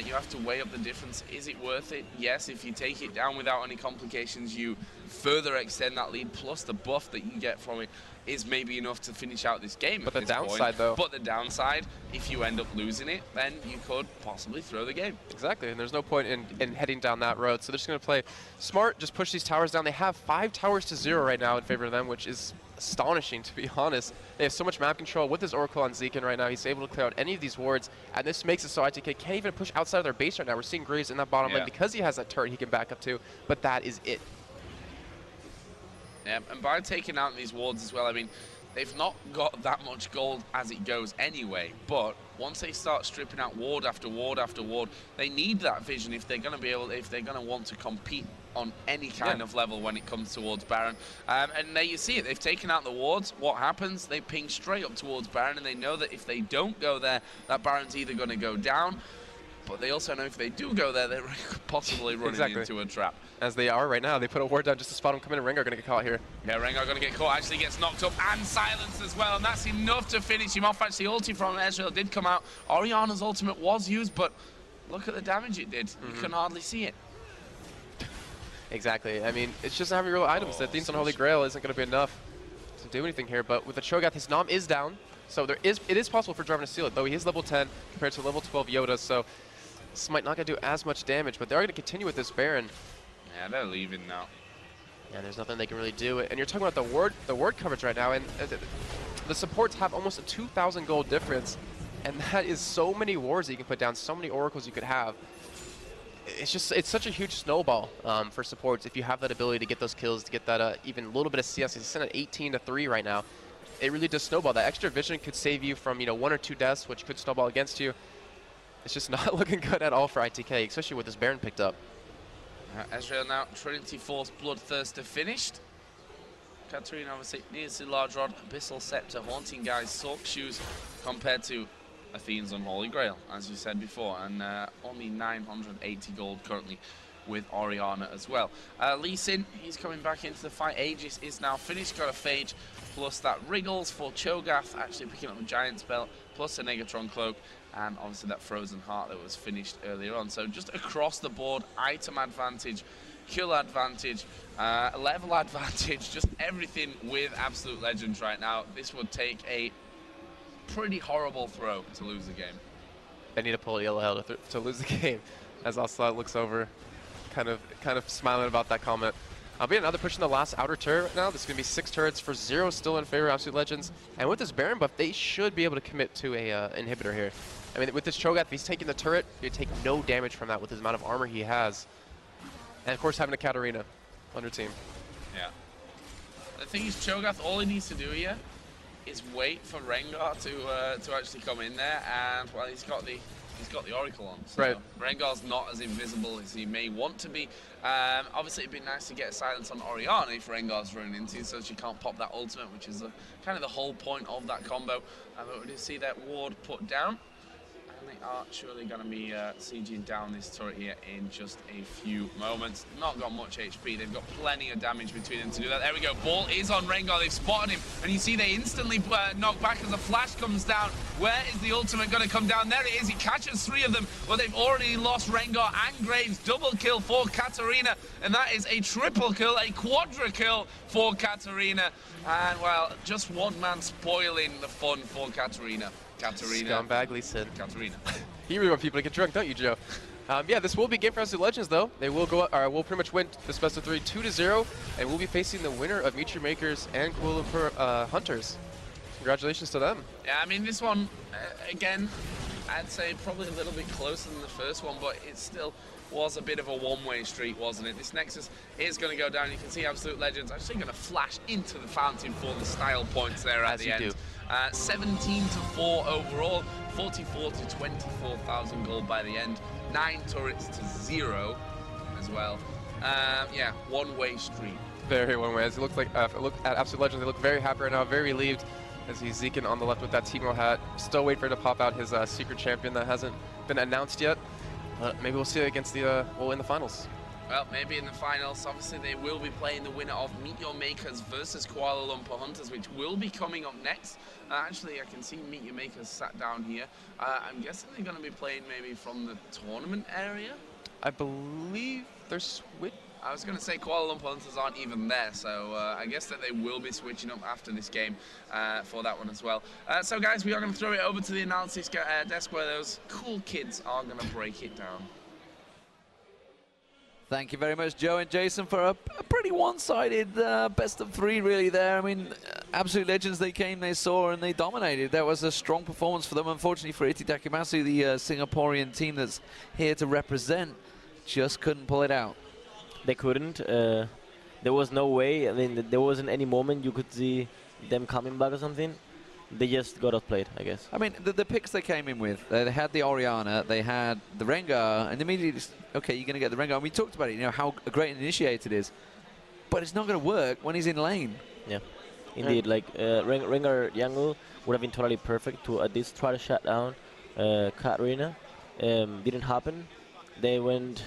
you have to weigh up the difference. Is it worth it? Yes, if you take it down without any complications, you further extend that lead, plus the buff that you get from it is maybe enough to finish out this game. But the downside, though. But the downside, if you end up losing it, then you could possibly throw the game. Exactly, and there's no point in heading down that road. So they're just going to play smart, just push these towers down. They have 5 towers to 0 right now in favor of them, which is astonishing, to be honest. They have so much map control with his Oracle on Zekin right now. He's able to clear out any of these wards, and this makes it so ITK can't even push outside of their base right now. We're seeing Graves in that bottom lane because he has that turret he can back up to, but that is it. Yeah, and by taking out these wards as well, I mean, they've not got that much gold as it goes anyway, but once they start stripping out ward after ward after ward, they need that vision if they're going to be able, if they're going to want to compete on any kind of level when it comes towards Baron. And there you see it, they've taken out the wards. What happens? They ping straight up towards Baron, and they know that if they don't go there, that Baron's either going to go down, but they also know if they do go there, they're possibly running into a trap. As they are right now. They put a ward down just to spot him coming, and Rengar going to get caught here. Yeah, Rengar going to get caught. Actually gets knocked up and silenced as well, and that's enough to finish him off. Actually, ulti from Ezreal did come out. Orianna's ultimate was used, but look at the damage it did. You can hardly see it. Exactly. I mean, it's just having real items. The Themes on Holy Grail isn't going to be enough to do anything here, but with the Cho'Gath, his Nom is down, so it is possible for Jarvan to steal it, though he is level 10 compared to level 12 Yoda, so this might not going to do as much damage, but they're going to continue with this Baron. Yeah, they're leaving now. Yeah, there's nothing they can really do. And you're talking about the ward coverage right now, and the supports have almost a 2,000 gold difference, and that is so many wards that you can put down, so many oracles you could have. It's such a huge snowball for supports if you have that ability to get those kills, to get that even a little bit of CS. He's sitting at 18-3 right now. It really does snowball. That extra vision could save you from 1 or 2 deaths, which could snowball against you. It's just not looking good at all for ITK, especially with this Baron picked up. Ezreal now, Trinity Force Bloodthirster finished. Katarina obviously needs the Large Rod, Abyssal Scepter, Haunting Guise, Sork Shoes, compared to Athene's Unholy Grail, as you said before, and only 980 gold currently with Orianna as well. Lee Sin, he's coming back into the fight. Aegis is now finished, got a Phage, plus that Wriggles for Cho'Gath, actually picking up a Giant Spell, plus a Negatron Cloak, and obviously that Frozen Heart that was finished earlier on. So just across the board, item advantage, kill advantage, level advantage, just everything with Absolute Legends right now. This would take a pretty horrible throw to lose the game. They need to pull Yellow Hell to lose the game, as Ocelot looks over, kind of smiling about that comment. I'll be another push in the last outer turret right now. There's going to be 6 turrets for 0 still in favor of Absolute Legends. And with this Baron buff, they should be able to commit to a inhibitor here. I mean, with this Cho'Gath, if he's taking the turret, you take no damage from that with his amount of armor he has. And of course, having a Katarina on your team. Yeah. The thing is, Cho'Gath, all he needs to do here is wait for Rengar to actually come in there, and well, he's got the Oracle on. So right. Rengar's not as invisible as he may want to be. Obviously, it'd be nice to get a silence on Orianna if Rengar's running into, so she can't pop that ultimate, which is kind of the whole point of that combo. But we do see that ward put down. And they are surely going to be sieging down this turret here in just a few moments. Not got much HP. They've got plenty of damage between them to do that. There we go. Ball is on Rengar. They've spotted him. And you see they instantly knock back as a flash comes down. Where is the ultimate going to come down? There it is. He catches 3 of them. But they've already lost Rengar and Graves. Double kill for Katarina. And that is a triple kill, a quadra kill for Katarina. And, well, just one man spoiling the fun for Katarina. Scumbag Lee Sin. Katarina. You really want people to get drunk, don't you, Joe? Yeah, this will be game for Absolute Legends, though. They will go, will pretty much win this best of 3, 2-0, and we'll be facing the winner of Meet Your Makers and Kuala Lumpur Hunters. Congratulations to them. Yeah, I mean, this one, again, I'd say probably a little bit closer than the first one, but it still was a bit of a one-way street, wasn't it? This Nexus is going to go down. You can see Absolute Legends actually going to flash into the fountain for the style points there at the end. 17-4 overall, 44 to 24,000 gold by the end, 9 turrets to 0 as well. Yeah, one-way street. Very one way. As it looks like, look at Absolute Legends, they look very happy right now, very relieved as he's Zekin on the left with that Teemo hat. Still wait for him to pop out his secret champion that hasn't been announced yet. Maybe we'll see it against the, well, in the finals. Well, maybe in the finals. Obviously, they will be playing the winner of Meet Your Makers versus Kuala Lumpur Hunters, which will be coming up next. Actually, I can see Meet Your Makers sat down here. I'm guessing they're going to be playing maybe from the tournament area. I believe they're switch. I was going to say Kuala Lumpur Hunters aren't even there, so I guess that they will be switching up after this game for that one as well. So, guys, we are going to throw it over to the analysis desk where those cool kids are going to break it down. Thank you very much, Joe and Jason, for a pretty one-sided best of 3, really, there. I mean, Absolute Legends, they came, they saw, and they dominated. That was a strong performance for them. Unfortunately for ITK, the Singaporean team that's here to represent, just couldn't pull it out. They couldn't. There was no way. I mean, there wasn't any moment you could see them coming back or something. They just got outplayed, I guess. I mean, the picks they came in with, they had the Orianna, they had the Rengar, and immediately, okay, you're going to get the Rengar. And we talked about it, you know, how great an initiator it is. But it's not going to work when he's in lane. Yeah, indeed. Like, Rengar jungle would have been totally perfect to at least try to shut down Katarina. Didn't happen. They went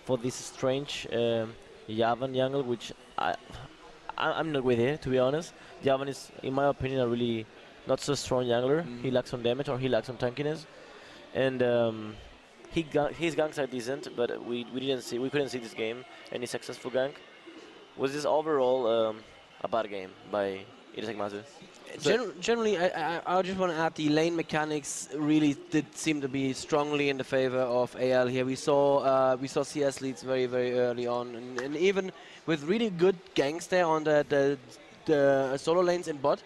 for this strange Yavan jungle, which I'm not with it, to be honest. Yavan is, in my opinion, a really not so strong jungler. He lacks on damage or he lacks on tankiness, and his ganks are decent, but we couldn't see this game any successful gank. Was this overall a bad game by ITK? Generally, I just want to add the lane mechanics really did seem to be strongly in the favor of AL here. We saw CS leads very, very early on, and even with really good ganks there on the solo lanes in bot,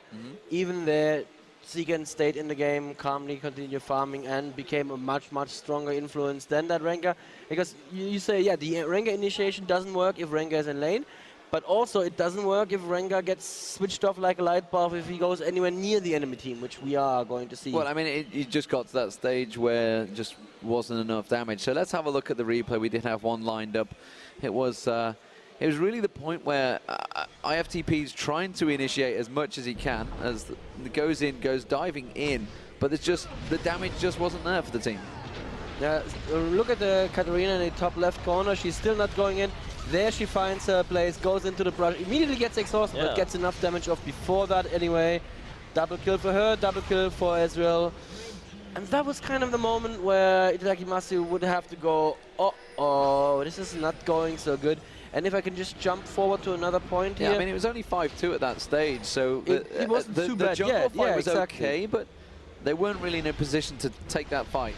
even there, Zekin stayed in the game, calmly continued farming, and became a much, much stronger influence than that Rengar. Because you say, yeah, the Rengar initiation doesn't work if Rengar is in lane, but also it doesn't work if Rengar gets switched off like a light bulb if he goes anywhere near the enemy team, which we are going to see. Well, I mean, it just got to that stage where just wasn't enough damage. So let's have a look at the replay. We did have one lined up. It was really the point where IFTP's trying to initiate as much as he can, as goes diving in, but it's just, the damage just wasn't there for the team. Yeah, look at the Katarina in the top left corner. She's still not going in. There she finds her place, goes into the brush, immediately gets exhausted, but gets enough damage off before that anyway. Double kill for her, double kill for Ezreal. And that was kind of the moment where ITK would have to go, oh, this is not going so good. And if I can just jump forward to another point here. Yeah, I mean, it was only 5-2 at that stage, so it wasn't too bad. The jungle fight was exactly. okay, but they weren't really in a position to take that fight.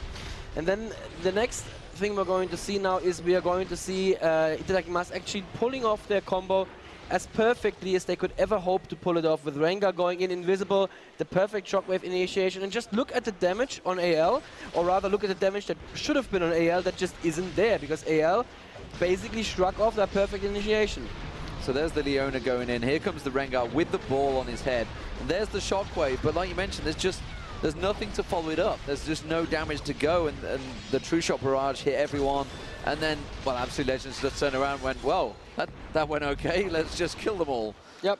And then the next thing we're going to see now is we are going to see ITK actually pulling off their combo as perfectly as they could ever hope to pull it off, with Rengar going in invisible, the perfect shockwave initiation, and just look at the damage on AL, or rather look at the damage that should have been on AL that just isn't there, because AL basically struck off that perfect initiation. So there's the Leona going in. Here comes the Rengar with the ball on his head. And there's the shockwave, but like you mentioned, there's nothing to follow it up. There's just no damage to go, and the True Shot Barrage hit everyone. And then, well, Absolute Legends just turned around and went, well, that went okay, let's just kill them all. Yep,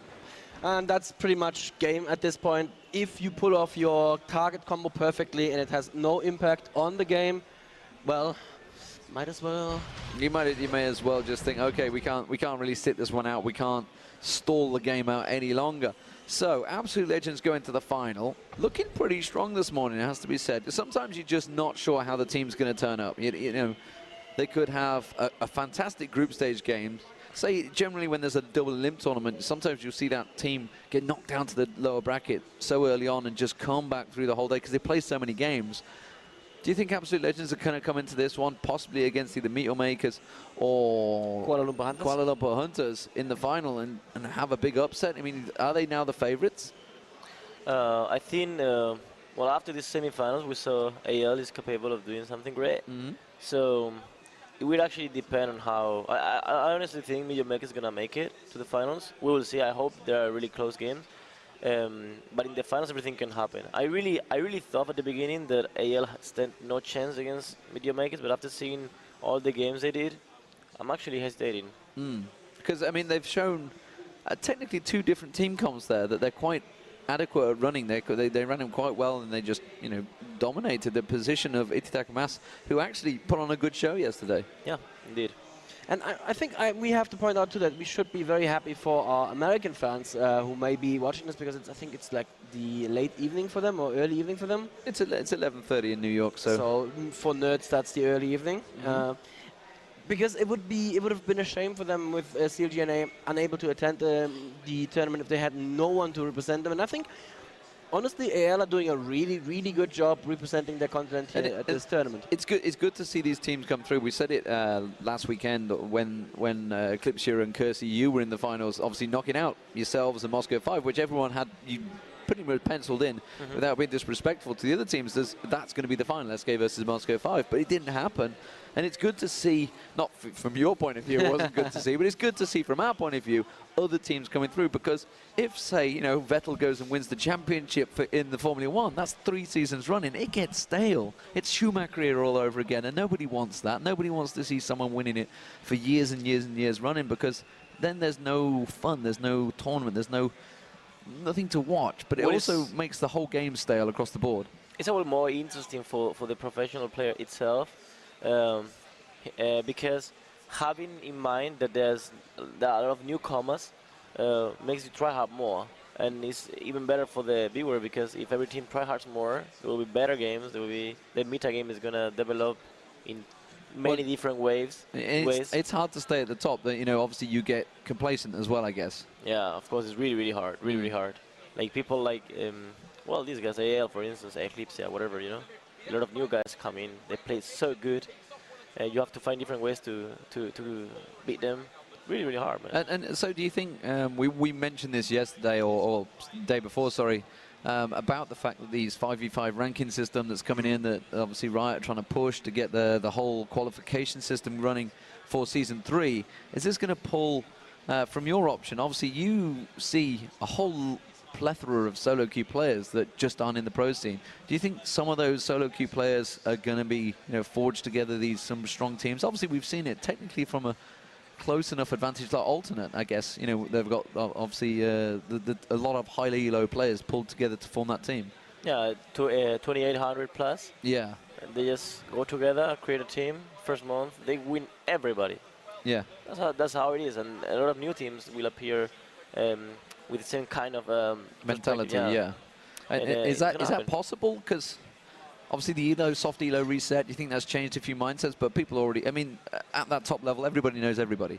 and that's pretty much game at this point. If you pull off your target combo perfectly and it has no impact on the game, well, might as well. You may as well just think, okay, we can't really sit this one out. We can't stall the game out any longer. So Absolute Legends go into the final, looking pretty strong this morning, it has to be said. Sometimes you're just not sure how the team's going to turn up. You know, they could have a fantastic group stage game. Say, generally when there's a double limb tournament, sometimes you'll see that team get knocked down to the lower bracket so early on and just come back through the whole day because they play so many games. Do you think Absolute Legends are going to come into this one, possibly against either Meteor Makers or Kuala Lumpur Hunters in the final and have a big upset? I mean, are they now the favorites? I think, well, after these semifinals, we saw AL is capable of doing something great. Mm-hmm. So it will actually depend on how. I honestly think Meteor Maker is going to make it to the finals. We will see. I hope there are really close games. But in the finals, everything can happen. I really thought at the beginning that AL stand no chance against Meteor Makers, but after seeing all the games they did, I'm actually hesitating. Because, I mean, they've shown technically two different team comps there, that they're quite adequate at running. They ran them quite well, and they just, you know, dominated the position of ITK, who actually put on a good show yesterday. Yeah, indeed. And I think we have to point out too that we should be very happy for our American fans who may be watching this, because I think it's like the late evening for them or early evening for them. It's 11:30 in New York, so for nerds that's the early evening. Because it would have been a shame for them with CLGNA unable to attend the tournament if they had no one to represent them. And I think, honestly, AL are doing a really good job representing their continent here at this tournament. It's good to see these teams come through. We said it last weekend when Eclipsia and Kersey, you were in the finals, obviously knocking out yourselves and Moscow 5, which everyone had you pretty much penciled in without being disrespectful to the other teams. That's going to be the final, SK versus Moscow 5, but it didn't happen. And it's good to see, not from your point of view, it wasn't good to see, but it's good to see from our point of view, other teams coming through. Because if, say, you know, Vettel goes and wins the championship in the Formula 1, that's 3 seasons running. It gets stale. It's Schumacher era all over again, and nobody wants that. Nobody wants to see someone winning it for years and years and years running, because then there's no fun, there's no tournament, there's nothing to watch. But it also makes the whole game stale across the board. It's a little more interesting for the professional player itself. Because having in mind that there are a lot of newcomers makes you try hard more, and it's even better for the viewer, because if every team try hard more, there will be better games. The meta game is gonna develop in many different ways. It's hard to stay at the top. You know, obviously you get complacent as well, I guess. Yeah, of course, it's really hard, really hard. Like people like well, these guys, AL for instance, Eclipsia, whatever, you know. A lot of new guys come in. They play so good. You have to find different ways to beat them. Really hard, man. And so do you think, we mentioned this yesterday or day before, sorry, about the fact that these 5v5 ranking system that's coming in, that obviously Riot are trying to push to get the whole qualification system running for Season 3, is this going to pull from your option? Obviously you see a whole plethora of solo queue players that just aren't in the pro scene. Do you think some of those solo queue players are going to be, you know, forged together some strong teams? Obviously we've seen it technically from a close enough advantage like alternate, I guess. You know, they've got obviously a lot of highly elo players pulled together to form that team. Yeah, to 2,800 plus. Yeah. And they just go together, create a team. First month, they win everybody. Yeah. That's how it is, and a lot of new teams will appear with the same kind of mentality. Yeah. And is that possible? Because obviously the soft elo reset, you think that's changed a few mindsets, but people already, I mean, at that top level, everybody knows everybody.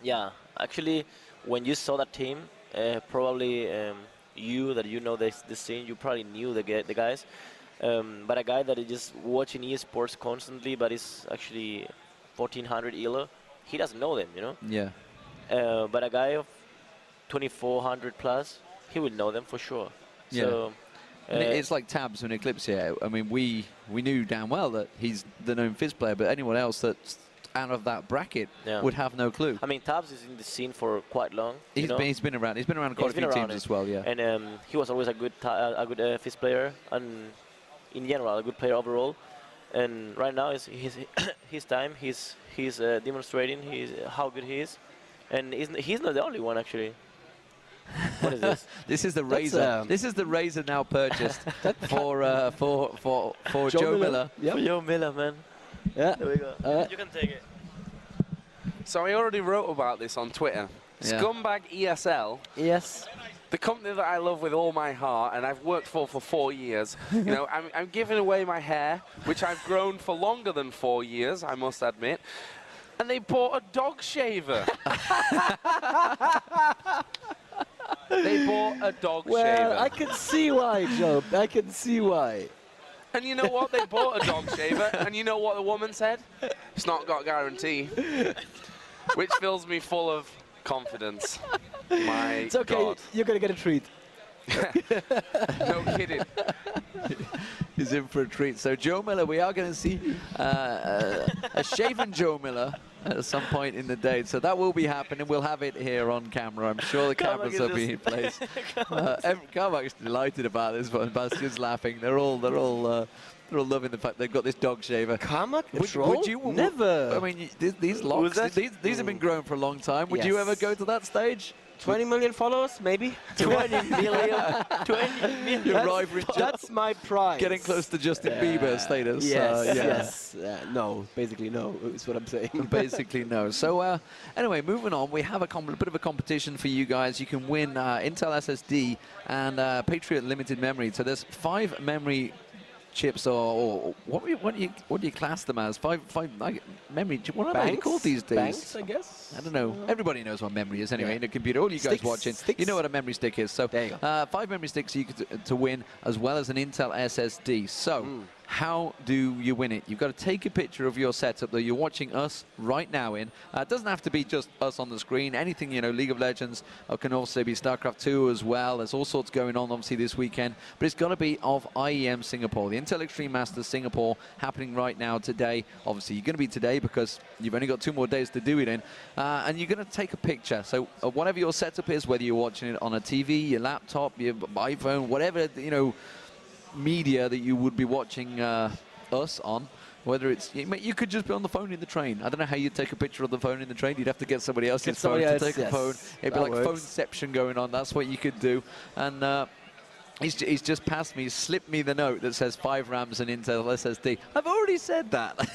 Yeah, actually, when you saw that team, probably you know the scene, you probably knew the guys. But a guy that is just watching esports constantly, but is actually 1400 ELO, he doesn't know them, you know. Yeah. But a guy of 2400 plus, he will know them for sure. Yeah. So. And it's like Tabs and Eclipse here. I mean, we knew damn well that he's the known Fizz player, but anyone else that's out of that bracket would have no clue. I mean, Tabs is in the scene for quite long. He's been around. He's been around quite a few teams as well. Yeah. And he was always a good Fizz player, and in general a good player overall. And right now is his time. He's demonstrating how good he is, and he's not the only one actually. What is this? This is the Razor. This is the Razor now purchased for Joe Miller. Yep. For Joe Miller, man. Yeah. There we go. You can take it. So I already wrote about this on Twitter. Yeah. Scumbag ESL. Yes. The company that I love with all my heart and I've worked for 4 years. You know, I'm giving away my hair, which I've grown for longer than 4 years, I must admit. And they bought a dog shaver. They bought a dog shaver. Well, I can see why, Joe. I can see why. And you know what? They bought a dog shaver, and you know what the woman said? It's not got guarantee. Which fills me full of confidence. My It's okay. God. You're going to get a treat. No kidding. He's in for a treat. So Joe Miller, we are going to see a shaven Joe Miller at some point in the day. So that will be happening. We'll have it here on camera. I'm sure the cameras will be in place. Carmack's delighted about this one. Bastian's laughing. They're all loving the fact they've got this dog shaver. Carmack? Would you Never. I mean, these locks, these have been growing for a long time. Would you ever go to that stage? 20 million followers, maybe? 20 million. 20 million. You're rivaling That's my prize. getting close to Justin Bieber status. Yes. No, basically no, is what I'm saying. Basically no. So anyway, moving on, we have a bit of a competition for you guys. You can win Intel SSD and Patriot Limited Memory. So there's 5 memory chips, or what do you class them as? Five like memory. What are they called these days? Banks, I guess. I don't know. Everybody knows what memory is anyway in a computer. All you guys watching, you know what a memory stick is. So there you go. 5 memory sticks you could to win, as well as an Intel SSD. So how do you win it? You've got to take a picture of your setup that you're watching us right now in. It doesn't have to be just us on the screen. Anything, you know, League of Legends, can also be StarCraft 2 as well. There's all sorts going on, obviously, this weekend. But it's got to be of IEM Singapore, the Intel Extreme Masters Singapore, happening right now today. Obviously, you're going to be today because you've only got 2 more days to do it in. And you're going to take a picture. So whatever your setup is, whether you're watching it on a TV, your laptop, your iPhone, whatever, you know, media that you would be watching us on, whether it's, you could just be on the phone in the train. I don't know how you'd take a picture of the phone in the train. You'd have to get somebody else's phone to take a phone. It'd be like phoneception going on. That's what you could do. And he's just passed me, slipped me the note that says 5 RAMs and Intel SSD. I've already said that.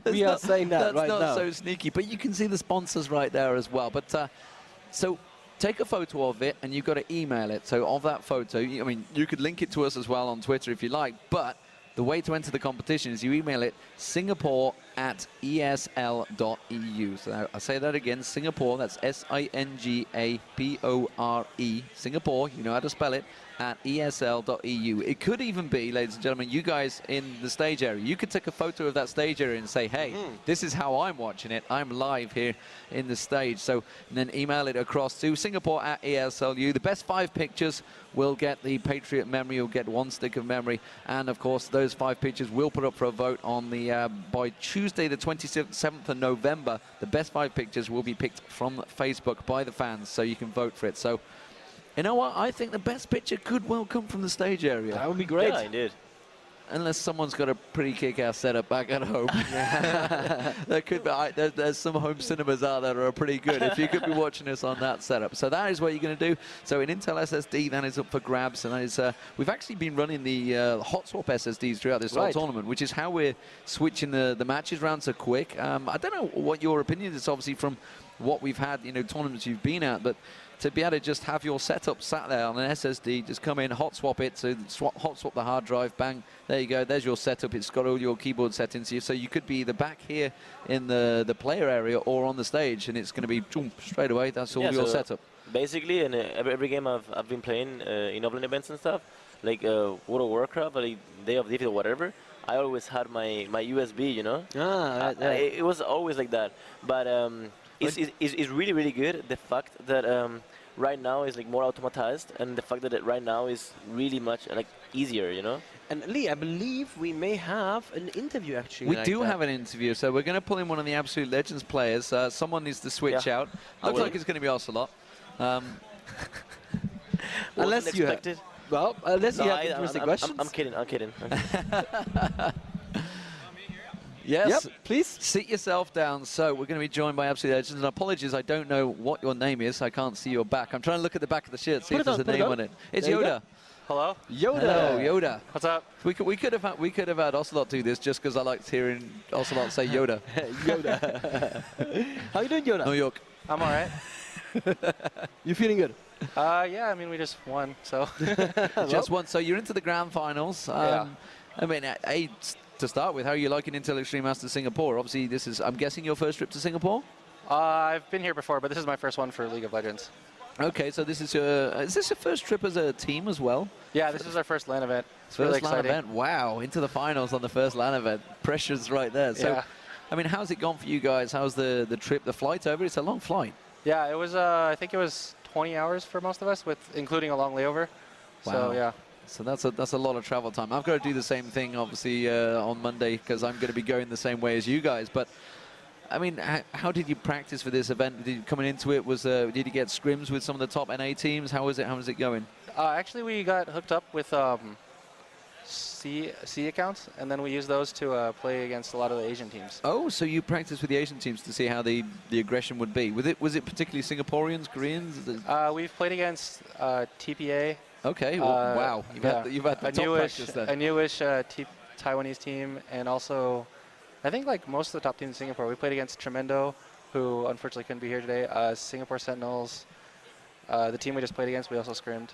We are saying that right now. That's not so sneaky. But you can see the sponsors right there as well. But so take a photo of it, and you've got to email it. So of that photo, I mean, you could link it to us as well on Twitter if you like, but the way to enter the competition is you email it singapore@esl.eu. So I say that again, Singapore, that's SINGAPORE, Singapore, you know how to spell it, at esl.eu. It could even be, ladies and gentlemen, you guys in the stage area. You could take a photo of that stage area and say, hey, this is how I'm watching it. I'm live here in the stage. So and then email it across to Singapore@eslu. The best 5 pictures will get the Patriot memory. You'll get 1 stick of memory. And, of course, those 5 pictures we'll put up for a vote on the by Tuesday, the 27th of November. The best 5 pictures will be picked from Facebook by the fans, so you can vote for it. So, you know what? I think the best picture could well come from the stage area. That would be great. Yeah, indeed. Unless someone's got a pretty kick-ass setup back at home. There could be. There's some home cinemas out there that are pretty good. If you could be watching us on that setup. So that is what you're going to do. So an Intel SSD, that is up for grabs. And that is, we've actually been running the hot swap SSDs throughout this whole tournament, which is how we're switching the matches around so quick. I don't know what your opinion is, obviously, from what we've had, you know, tournaments you've been at, but to be able to just have your setup sat there on an SSD, just come in, hot swap it, so hot swap the hard drive, bang, there you go, there's your setup. It's got all your keyboard settings here, so you could be either back here in the player area or on the stage, and it's going to be straight away, that's all your setup. Basically, in every game I've been playing in offline events and stuff, like World of Warcraft, like Day of Defeat or whatever, I always had my USB, you know. Ah, right, right. It was always like that. But it's really really good. The fact that right now is like more automatized, and the fact that it right now is really much like easier, you know. And Lee, I believe we may have an interview actually. We like do that. have an interview, so we're going to pull in one of the Absolute Legends players. Someone needs to switch Yeah. out. I Looks will. like it's going to be Ocelot. Unless Wasn't you have- expected. Well, unless you No, have interesting questions. I'm kidding. I'm kidding. Yes. Yep, please. Sit yourself down. So we're going to be joined by Absolute Legends. And apologies, I don't know what your name is. I can't see your back. I'm trying to look at the back of the shirt, see Put if it on, there's a put it name on. on it. It's There you go. Yoda. Hello? Yoda. Hello, Yoda. What's up? We could have had Ocelot do this just because I liked hearing Ocelot say Yoda. Yoda. How you doing, Yoda? New York. I'm all right. You feeling good? Yeah, I mean, we just won, so. Just one. So you're into the grand finals. Yeah. I mean, to start with, how are you liking Intel Extreme Masters Singapore? Obviously, this is, I'm guessing, your first trip to Singapore? I've been here before, but this is my first one for League of Legends. Okay, so this is this your first trip as a team as well? Yeah, this is our first LAN event. It's First really LAN exciting. event. Wow, into the finals on the first LAN event. Pressure's right there. So, Yeah. I mean, how's it gone for you guys? How's the trip, the flight over? It's a long flight. Yeah, it was, I think it was 20 hours for most of us, with including a long layover. Wow. So, yeah. So that's a lot of travel time. I've got to do the same thing, obviously, on Monday because I'm going to be going the same way as you guys. But I mean, how did you practice for this event? Did you, coming into it, did you get scrims with some of the top NA teams? How was it going? Actually, we got hooked up with C accounts, and then we used those to play against a lot of the Asian teams. Oh, so you practiced with the Asian teams to see how the aggression would be. Was it particularly Singaporeans, Koreans? We've played against TPA. Okay, well, wow. You've had the top practice then. A newish Taiwanese team, and also, I think like most of the top teams in Singapore. We played against Tremendo, who unfortunately couldn't be here today. Singapore Sentinels, the team we just played against, we also scrimmed.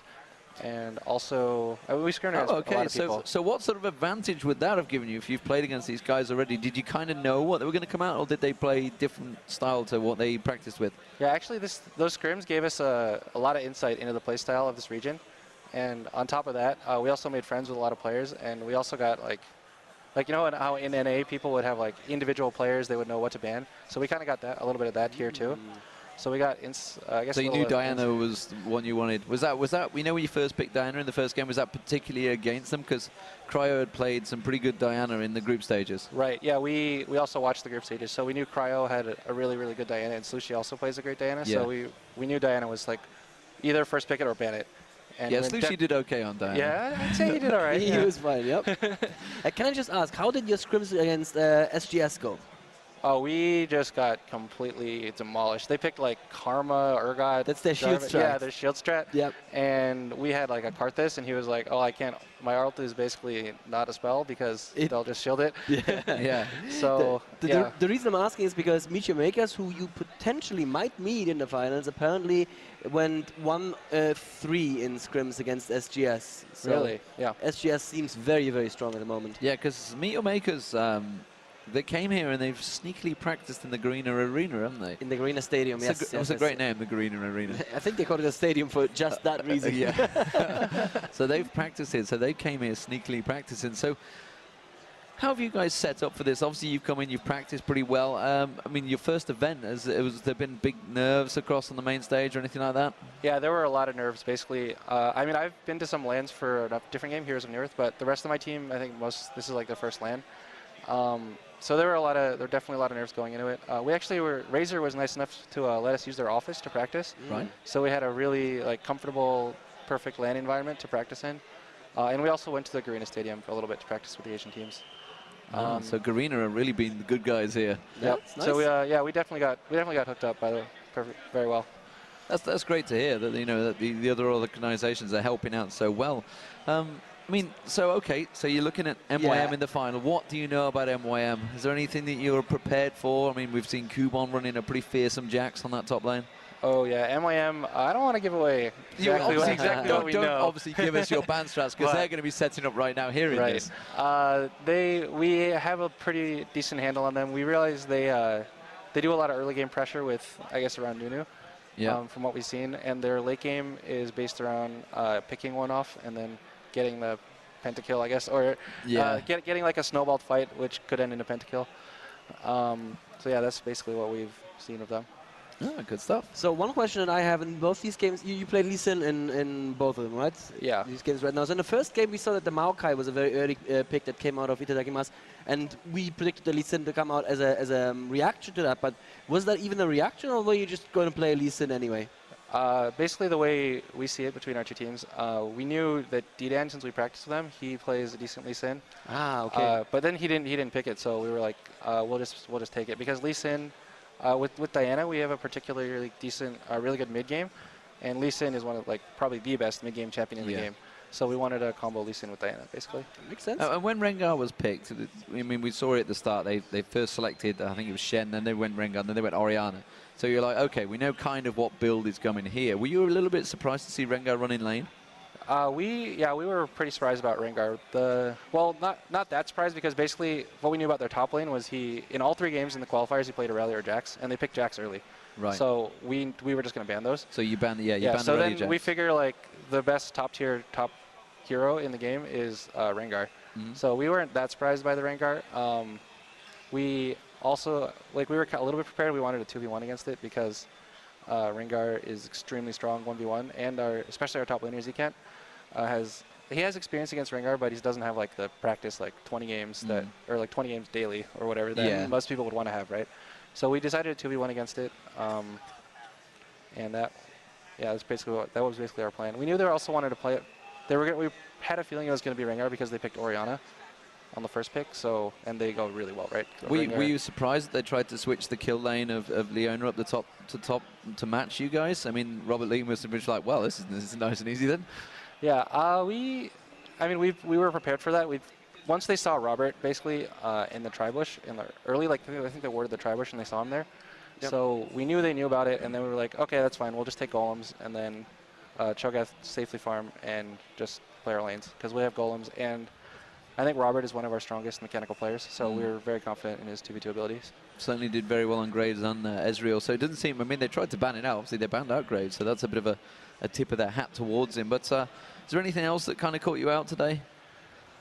And also, we scrimmed against a lot of people. So what sort of advantage would that have given you if you've played against these guys already? Did you kind of know what they were going to come out, or did they play different style to what they practiced with? Yeah, actually, those scrims gave us a lot of insight into the play style of this region. And on top of that, we also made friends with a lot of players, and we also got like you know how in NA people would have like individual players, they would know what to ban. So we kind of got that a little bit of that here too. So we got, I guess. So you knew Diana was the one you wanted. Was that we know when you first picked Diana in the first game? Was that particularly against them because Cryo had played some pretty good Diana in the group stages? Right. Yeah. We also watched the group stages, so we knew Cryo had a really really good Diana, and Slushi also plays a great Diana. Yeah. So we knew Diana was like either first pick it or ban it. And yeah, Slushi did okay on Diana. Yeah, I'd say he did all right. He was fine, yep. Can I just ask, how did your scrims against SGS go? Oh, we just got completely demolished. They picked like Karma, Urgot. That's their shield strat. Yeah, their shield strat. Yep. And we had like a Karthus, and he was like, oh, I can't. My ult is basically not a spell because they'll just shield it. Yeah. So, the reason I'm asking is because Meteor Makers, who you potentially might meet in the finals, apparently went 1-3 in scrims against SGS. So really? Yeah. SGS seems very, very strong at the moment. Yeah, because Meteor Makers, they came here and they've sneakily practiced in the Garena Arena, haven't they? In the Garena Stadium, yes. It was a great name, the Garena Arena. I think they called it a stadium for just that reason. Yeah. So they've practiced here. So they came here sneakily practicing. So how have you guys set up for this? Obviously, you've come in, you've practiced pretty well. I mean, your first event, there been big nerves across on the main stage or anything like that? Yeah, there were a lot of nerves, basically. I mean, I've been to some LANs for a different game, Heroes of Nearth, but the rest of my team, I think this is like their first LAN. So there were definitely a lot of nerves going into it. Razer was nice enough to let us use their office to practice. Right. So we had a really comfortable, perfect LAN environment to practice in. And we also went to the Garena Stadium for a little bit to practice with the Asian teams. So Garena have really been the good guys here. Yep. Nice. So we definitely got hooked up very well. That's great to hear that that the other organisations are helping out so well. I mean, so you're looking at MYM in the final. What do you know about MYM? Is there anything that you're prepared for? I mean, we've seen Kubon running a pretty fearsome Jax on that top lane. Oh yeah, MYM. I don't want to give away exactly what we don't know. obviously give us your band strats because they're going to be setting up right now hearing this. We have a pretty decent handle on them. We realize they do a lot of early game pressure with, I guess, around Nunu. Yeah. From what we've seen, and their late game is based around picking one off and then getting the pentakill, I guess, or getting like a snowballed fight, which could end in a pentakill. So yeah, that's basically what we've seen of them. Oh, good stuff. So one question that I have in both these games, you played Lee Sin in both of them, right? Yeah. These games right now. So in the first game, we saw that the Maokai was a very early pick that came out of Itadakimasu, and we predicted the Lee Sin to come out as a reaction to that. But was that even a reaction, or were you just going to play Lee Sin anyway? Basically, the way we see it between our two teams, we knew that D-Dan, since we practiced with him, he plays a decent Lee Sin. Ah, okay. But then he didn't pick it, so we were like, we'll just take it because Lee Sin. With Diana, we have a particularly decent, really good mid game, and Lee Sin is one of probably the best mid game champion in the game. So we wanted to combo Lee Sin with Diana, basically. Makes sense. And when Rengar was picked, I mean, we saw it at the start. They first selected, I think it was Shen, then they went Rengar, then they went Orianna. So you're like, okay, we know kind of what build is coming here. Were you a little bit surprised to see Rengar run in lane? We were pretty surprised about Rengar. Well, not that surprised because basically what we knew about their top lane was in all 3 games in the qualifiers he played Aurelia or Jax, and they picked Jax early. Right. So we were just going to ban those. So you banned you banned so Aurelia then we Jax. figure the best top hero in the game is Rengar. Mm-hmm. So we weren't that surprised by the Rengar. We also we were a little bit prepared. We wanted a 2v1 against it because Rengar is extremely strong 1v1, and especially our top laner Zekant he has experience against Rengar, but he doesn't have the practice 20 games or 20 games daily or whatever that most people would want to have, right? So we decided to 2v1 against it, and that was basically our plan. We knew they also wanted to play it. We had a feeling it was going to be Rengar because they picked Orianna on the first pick, and they go really well, right? So were you surprised that they tried to switch the kill lane of Leona up the top to match you guys? I mean, Robert Lee must have been like, well, this is nice and easy then. Yeah, we were prepared for that. Once they saw Robert basically in the tri-bush in the early, I think they warded the tri-bush and they saw him there. Yep. So we knew they knew about it, and then we were like, okay, that's fine. We'll just take golems and then Cho'Gath safely farm and just play our lanes because we have golems, and I think Robert is one of our strongest mechanical players, so we're very confident in his 2v2 abilities. Certainly did very well on Graves and Ezreal, so it doesn't seem, I mean, they tried to ban it out. Obviously, they banned out Graves, so that's a bit of a tip of their hat towards him. But is there anything else that kind of caught you out today?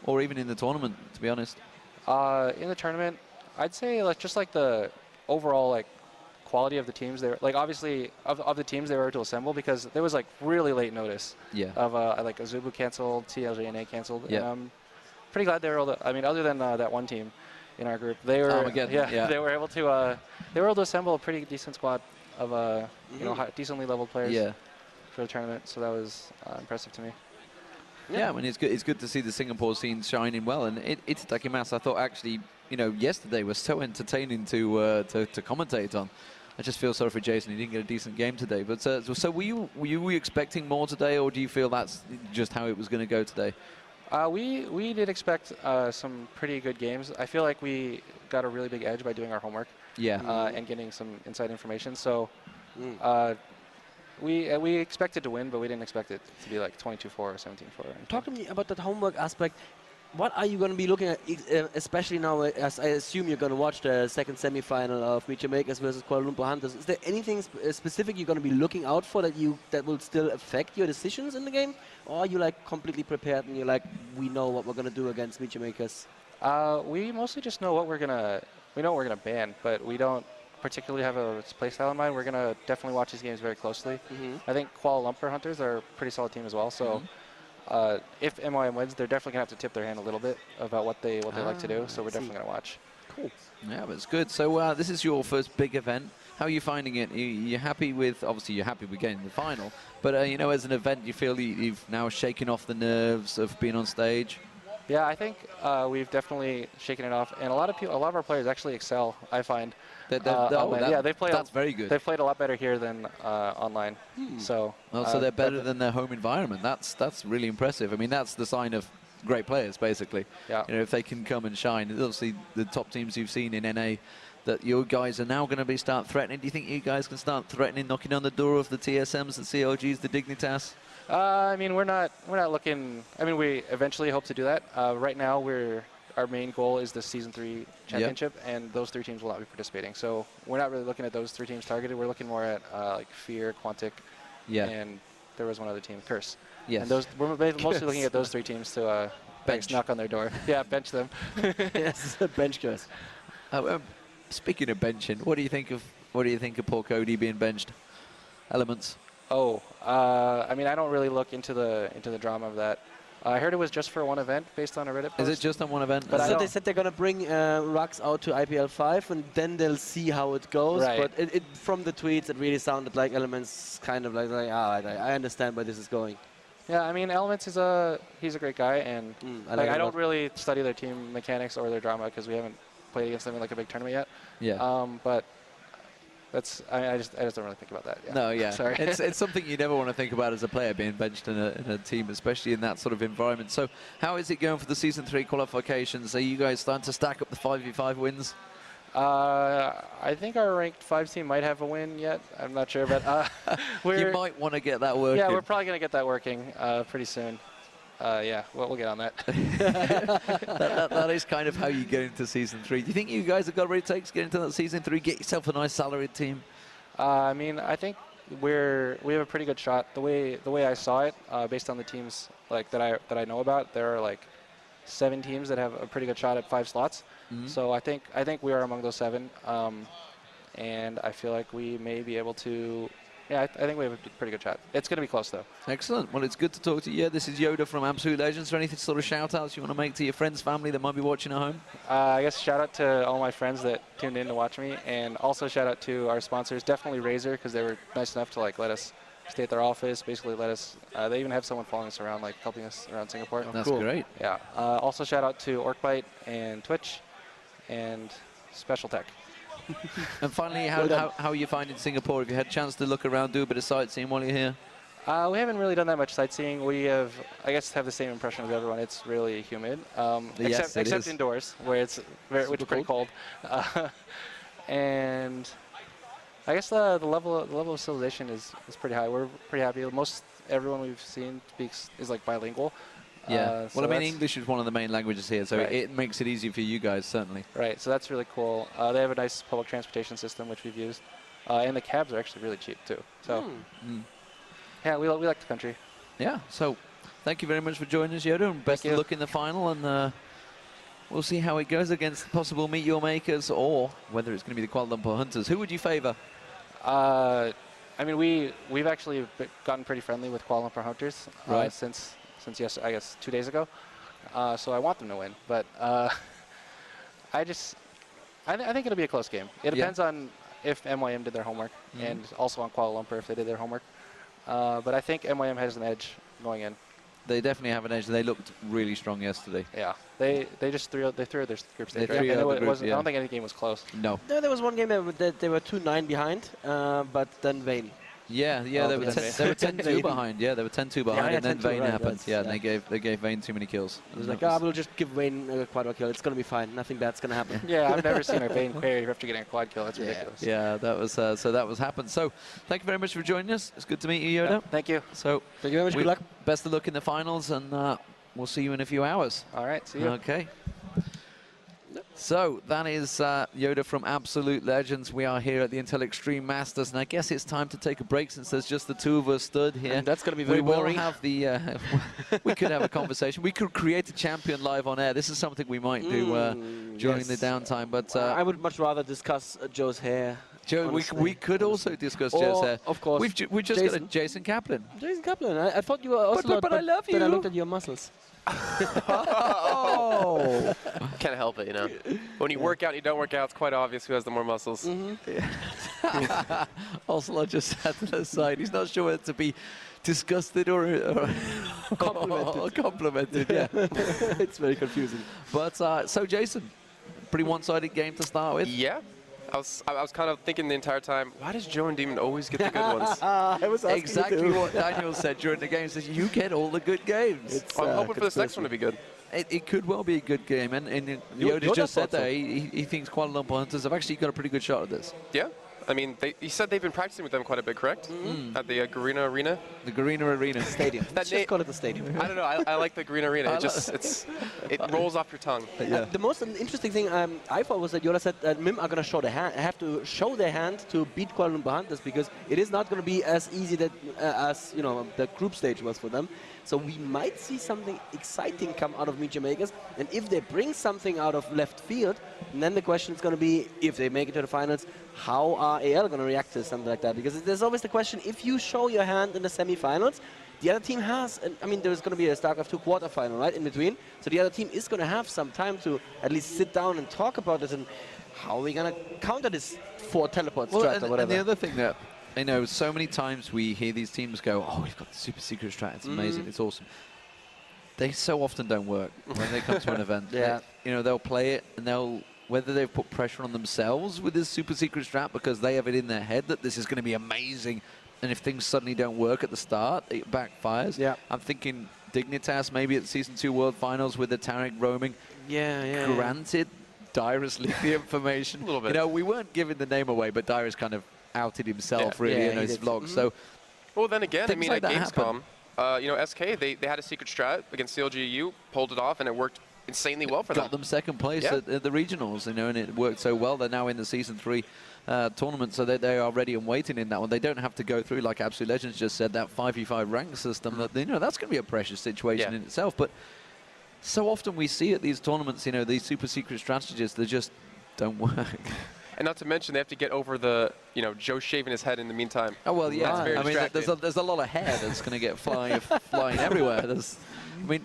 Or even in the tournament, to be honest? In the tournament, I'd say just the overall quality of the teams. They were, obviously of the teams they were able to assemble because there was really late notice of Azubu canceled, TLJNA canceled. Yeah. And pretty glad they were able to, I mean, other than that one team in our group, they were they were able to assemble a pretty decent squad of decently leveled players for the tournament. So that was impressive to me. Yeah, I mean, it's good to see the Singapore scene shining well, and Itadakimasu, I thought actually, yesterday was so entertaining to commentate on. I just feel sorry for Jason; he didn't get a decent game today. But so were you expecting more today, or do you feel that's just how it was going to go today? We did expect some pretty good games. I feel like we got a really big edge by doing our homework. And getting some inside information. So we expected to win, but we didn't expect it to be 22-4 or 17-4. Talk to me about that homework aspect. What are you going to be looking at, especially now, as I assume you're going to watch the second semi-final of Meet Makers versus Kuala Lumpur Hunters? Is there anything specific you're going to be looking out for that will still affect your decisions in the game? Or are you completely prepared and you're we know what we're going to do against Meet Makers? We mostly just know what we're going to ban, but we don't particularly have a playstyle in mind. We're going to definitely watch these games very closely. I think Kuala Lumpur Hunters are a pretty solid team as well, so if MYM wins, they're definitely going to have to tip their hand a little bit about what they like to do, so we're definitely going to watch. Cool. Yeah, but it's good. So this is your first big event. How are you finding it? You're happy with, obviously you're happy with getting the final, but as an event, you feel you've now shaken off the nerves of being on stage? Yeah, I think we've definitely shaken it off, and a lot of our players actually excel, I find. That's very good. They've played a lot better here than online. So they're better than their home environment. That's really impressive. I mean, that's the sign of great players, basically. Yeah. If they can come and shine. Obviously, the top teams you've seen in NA, that you guys are now going to start threatening. Do you think you guys can start threatening, knocking on the door of the TSMs, the CLGs, the Dignitas? I mean, we're not looking. I mean, we eventually hope to do that. Right now, our main goal is the Season 3 championship, and those 3 teams will not be participating. So we're not really looking at those 3 teams targeted. We're looking more at Fear, Quantic, and there was one other team, Curse. Yes. And those we're mostly looking at those 3 teams to Bench. knock on their door. Yeah, bench them. Yes, bench curse. Speaking of benching, what do you think of poor Cody being benched? Elements. Oh, I mean, I don't really look into the drama of that. I heard it was just for one event based on a Reddit post. Is it just on one event? But I So don't- they said they're gonna bring Rux out to IPL 5, and then they'll see how it goes. Right. But from the tweets, it really sounded like Elements kind of like I understand where this is going. Yeah, I mean, Elements he's a great guy, and I don't really study their team mechanics or their drama because we haven't played against them in like a big tournament yet. Yeah. But that's I just don't really think about that. Yeah. No, yeah. Sorry. It's something you never want to think about as a player, being benched in a team, especially in that sort of environment. So how is it going for the Season 3 qualifications? Are you guys starting to stack up the 5v5 wins? I think our ranked 5 team might have a win yet. I'm not sure, but You might want to get that working. yeah, we're probably going to get that working pretty soon. Yeah, we'll get on that. that is kind of how you get into Season 3. Do you think you guys have got what it takes to get into that Season 3? Get yourself a nice salaried team? I mean, I think we have a pretty good shot. The way I saw it, based on the teams like that I know about, there are like 7 teams that have a pretty good shot at 5 slots. Mm-hmm. So I think we are among those 7, and I feel like we may be able to. Yeah, I think we have a pretty good shot. It's going to be close, though. Excellent. Well, it's good to talk to you. Yeah, this is Yoda from Absolute Legends. Is there anything sort of shout-outs you want to make to your friends, family that might be watching at home? I guess shout out to all my friends that tuned in to watch me, and also shout out to our sponsors, definitely Razer, because they were nice enough to like let us stay at their office, basically let us. They even have someone following us around, like helping us around Singapore. That's great. Yeah. Also shout out to Orkbite and Twitch, and Special Tech. And finally, Well how are you finding Singapore? Have you had a chance to look around, do a bit of sightseeing while you're here? We haven't really done that much sightseeing. We have, I guess, have the same impression as everyone. It's really humid, Yes, it except is. indoors, where it's which is pretty cold. And I guess the level of civilization is pretty high. We're pretty happy. Most everyone we've seen is like bilingual. Yeah. So Well, I mean, that's- English is one of the main languages here, so Right. it makes it easy for you guys, certainly. Right, so that's really cool. They have a nice public transportation system, which we've used. And the cabs are actually really cheap, too. So, yeah, we like the country. Yeah, so thank you very much for joining us, Yoda, and best of you. luck in the final, and we'll see how it goes against possible Meteor Makers or whether it's going to be the Kuala Lumpur Hunters. Who would you favour? I mean, we've actually gotten pretty friendly with Kuala Lumpur Hunters Right. since I guess 2 days ago. So I want them to win, but I think it'll be a close game. It Yeah. depends on if MYM did their homework, and also on Kuala Lumpur if they did their homework. But I think MYM has an edge going in. They definitely have an edge. They looked really strong yesterday. Yeah, they just threw their group stage. They Right? threw And out the it group, wasn't, yeah. I don't think any game was close. No. No, there was one game that they were 2-9 behind, but then Vayne. Yeah, Oh, they were yes. 10-2 Vayne. behind. Yeah, they were 10-2 behind, yeah, and then 10-2, Vayne right, happened. that's- Yeah, and yeah. they gave Vayne too many kills. It was And like, that was- we'll just give Vayne a quad kill. It's going to be fine. Nothing bad's going to happen. Yeah, I've never seen a Vayne query after getting a quad kill. That's Yeah. ridiculous. Yeah, that was so that was happened. So, thank you very much for joining us. It's good to meet you, Yoda. Yeah, thank you. So, Thank you very much. Good luck. best of luck in the finals, and we'll see you in a few hours. All right, see you. Okay. So that is Yoda from Absolute Legends. We are here at the Intel Extreme Masters, and I guess it's time to take a break since there's just the two of us stood here. And that's going to be very we will boring. have the. We could have a conversation. We could create a champion live on air. This is something we might do during the yes. downtime. But I would much rather discuss Joe's hair. Joe, honestly. we could also discuss Joe's Or, hair. of course, we just got a Jason. Jason Kaplan. Jason Kaplan. I thought you were also But I love Then I you. looked at your muscles. Oh. Can't help it, you know. When you work out and you don't work out, it's quite obvious who has the more muscles. Ocelot just sat to the side. He's not sure whether to be disgusted or Complimented. or complimented. Yeah. It's very confusing. But so Jason, pretty one-sided game to start with. Yeah. I was kind of thinking the entire time, why does Joe and Demon always get the good ones? I was asking Exactly you too. what Daniel said during the game. Says you get all the good games. It's, I'm hoping for this next conspiracy. one to be good. It could well be a good game, and Yoda Yoda just said thought so. that he thinks Kuala Lumpur Hunters have actually got a pretty good shot at this. Yeah. I mean, you said they've been practicing with them quite a bit, correct? At the Garena Arena? The Garena Arena Stadium. That Let's just call it the stadium. I don't know. I like the Garena Arena. It rolls off your tongue. Yeah. The most interesting thing I thought was that Yoda said that MIM are going to show their hand, have to show their hand to beat Kuala Lumpur Hunters, because it is not going to be as easy that as the group stage was for them. So we might see something exciting come out of Meet Jamaicas, and if they bring something out of left field, then the question is going to be, if they make it to the finals, how are AL going to react to something like that? Because there's always the question, if you show your hand in the semi-finals, the other team has, I mean, there's going to be a StarCraft 2 quarterfinal, right, in between. So the other team is going to have some time to at least sit down and talk about it, and how are we going to counter this 4 teleport strat or whatever. And the other thing that, so many times we hear these teams go, oh, we've got the super secret strat, it's amazing, it's awesome. They so often don't work when they come to an event. Yeah. They'll play it, and whether they've put pressure on themselves with this super secret strat because they have it in their head that this is going to be amazing, and if things suddenly don't work at the start, it backfires. Yeah. I'm thinking Dignitas maybe at Season 2 World Finals with the Tarek roaming. Yeah. Granted, Dyrus leaked the information. A little bit. We weren't giving the name away, but Dyrus kind of outed himself really in his vlog. So, well, then again, I mean, like at that Gamescom, SK, they had a secret strat against CLGU, pulled it off, and it worked insanely well for them. got them second place at the regionals, and it worked so well. They're now in the Season 3 tournament, so they are ready and waiting in that one. They don't have to go through, like Absolute Legends just said, that 5v5 rank system. That that's going to be a precious situation in itself. But so often we see at these tournaments, these super secret strategies, they just don't work. And not to mention, they have to get over the, Joe shaving his head in the meantime. Oh, well, yeah. That's very I mean, distracting. there's a lot of hair that's going to get flying everywhere.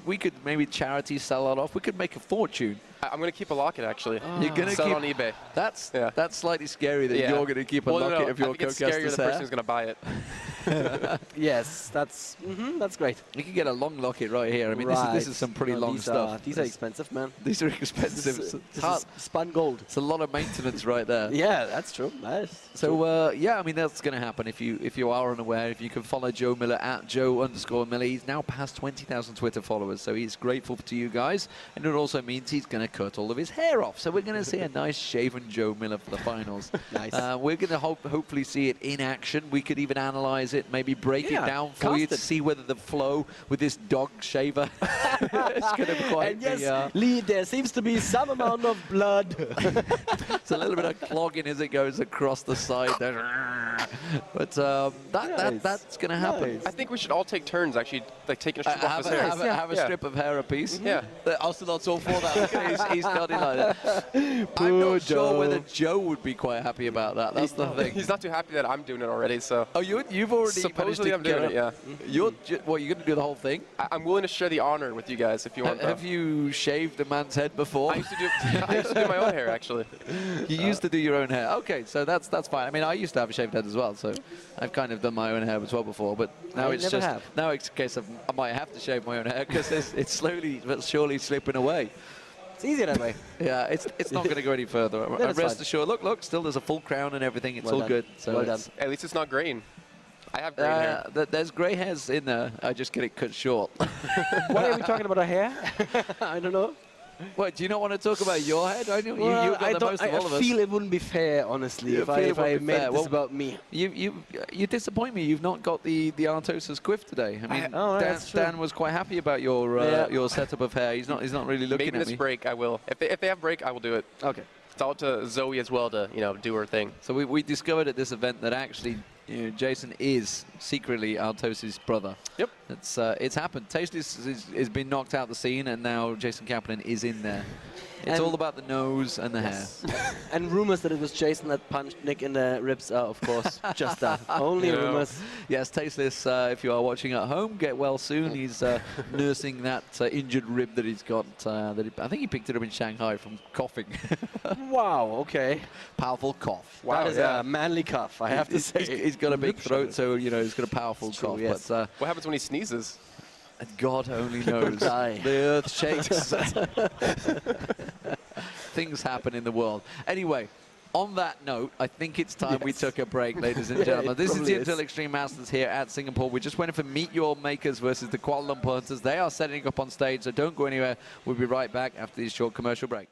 We could maybe charity sell that off. We could make a fortune. I'm going to keep a locket, actually. You're going to sell keep it on eBay. That's slightly scary that you're going to keep a locket of your I think it's scarier co-caster's the person hair. who's going to buy it. Yes, that's great. You can get a long locket right here. I mean, this is some pretty long stuff. These are expensive, man. These are expensive. This is spun gold. It's a lot of maintenance right there. Yeah, that's true. Nice. So I mean, that's going to happen if you are unaware. If you can follow Joe Miller at Joe_Miller, he's now past 20,000 Twitter followers, so he's grateful to you guys, and it also means he's going to cut all of his hair off. So we're going to see a nice shaven Joe Miller for the finals. Nice. We're going to hopefully see it in action. We could even analyze it, maybe break it down for you to see whether the flow with this dog shaver is going to be quite. And yes, Lee, there seems to be some amount of blood. It's a little bit of clogging as it goes across the side there. But that's going to happen. Nice. I think we should all take turns, actually, like taking a strip off his hair. Have a strip of hair apiece. Yeah. Ocelot's all for that. He's got it like that. I'm not sure whether Joe would be quite happy about that. That's the thing. He's not too happy that I'm doing it already, so. Oh, you've already Supposedly I'm doing it, yeah. You're going to do the whole thing? I'm willing to share the honor with you guys if you want. Have you shaved a man's head before? I used to do my own hair, actually. You used to do your own hair. Okay, so that's fine. I mean, I used to have a shaved head as well, so I've kind of done my own hair as well before. But now it's a case of I might have to shave my own hair because it's slowly but surely slipping away. It's easier that way. Yeah, it's not going to go any further. Rest assured. Look, still there's a full crown and everything. It's all good. So well done. At least it's not graying. I have gray hair. There's grey hairs in there. I just get it cut short. Why are we talking about our hair? I don't know. What, do you not want to talk about your head? I know you've got the most of all of us. I feel it wouldn't be fair, honestly, if I made this about me. You disappoint me. You've not got the Artosa's quiff today. I mean, Dan was quite happy about your setup of hair. He's not really looking at me. Maybe this break, I will. If they have break, I will do it. Okay. It's all to Zoe as well to do her thing. So we discovered at this event that actually Jason is secretly Artosis' brother. Yep. It's happened. Tasteless has been knocked out the scene, and now Jason Kaplan is in there. It's all about the nose and the hair. And rumors that it was Jason that punched Nick in the ribs are, of course, just that. Only rumors. Yes, Tasteless, if you are watching at home, get well soon. He's nursing that injured rib that he's got. I think he picked it up in Shanghai from coughing. Wow, okay. Powerful cough. Wow, that is a manly cough, I have to say. He's got a big throat, so, he's got a powerful cough. Yes. But, what happens when he sneezes? God only knows. The earth shakes. Things happen in the world. Anyway, on that note, I think it's time we took a break, ladies and gentlemen. This is the Intel Extreme Masters here at Singapore. We just went in for Meet Your Makers versus the Kuala Lumpur Hunters. They are setting up on stage, so don't go anywhere. We'll be right back after this short commercial break.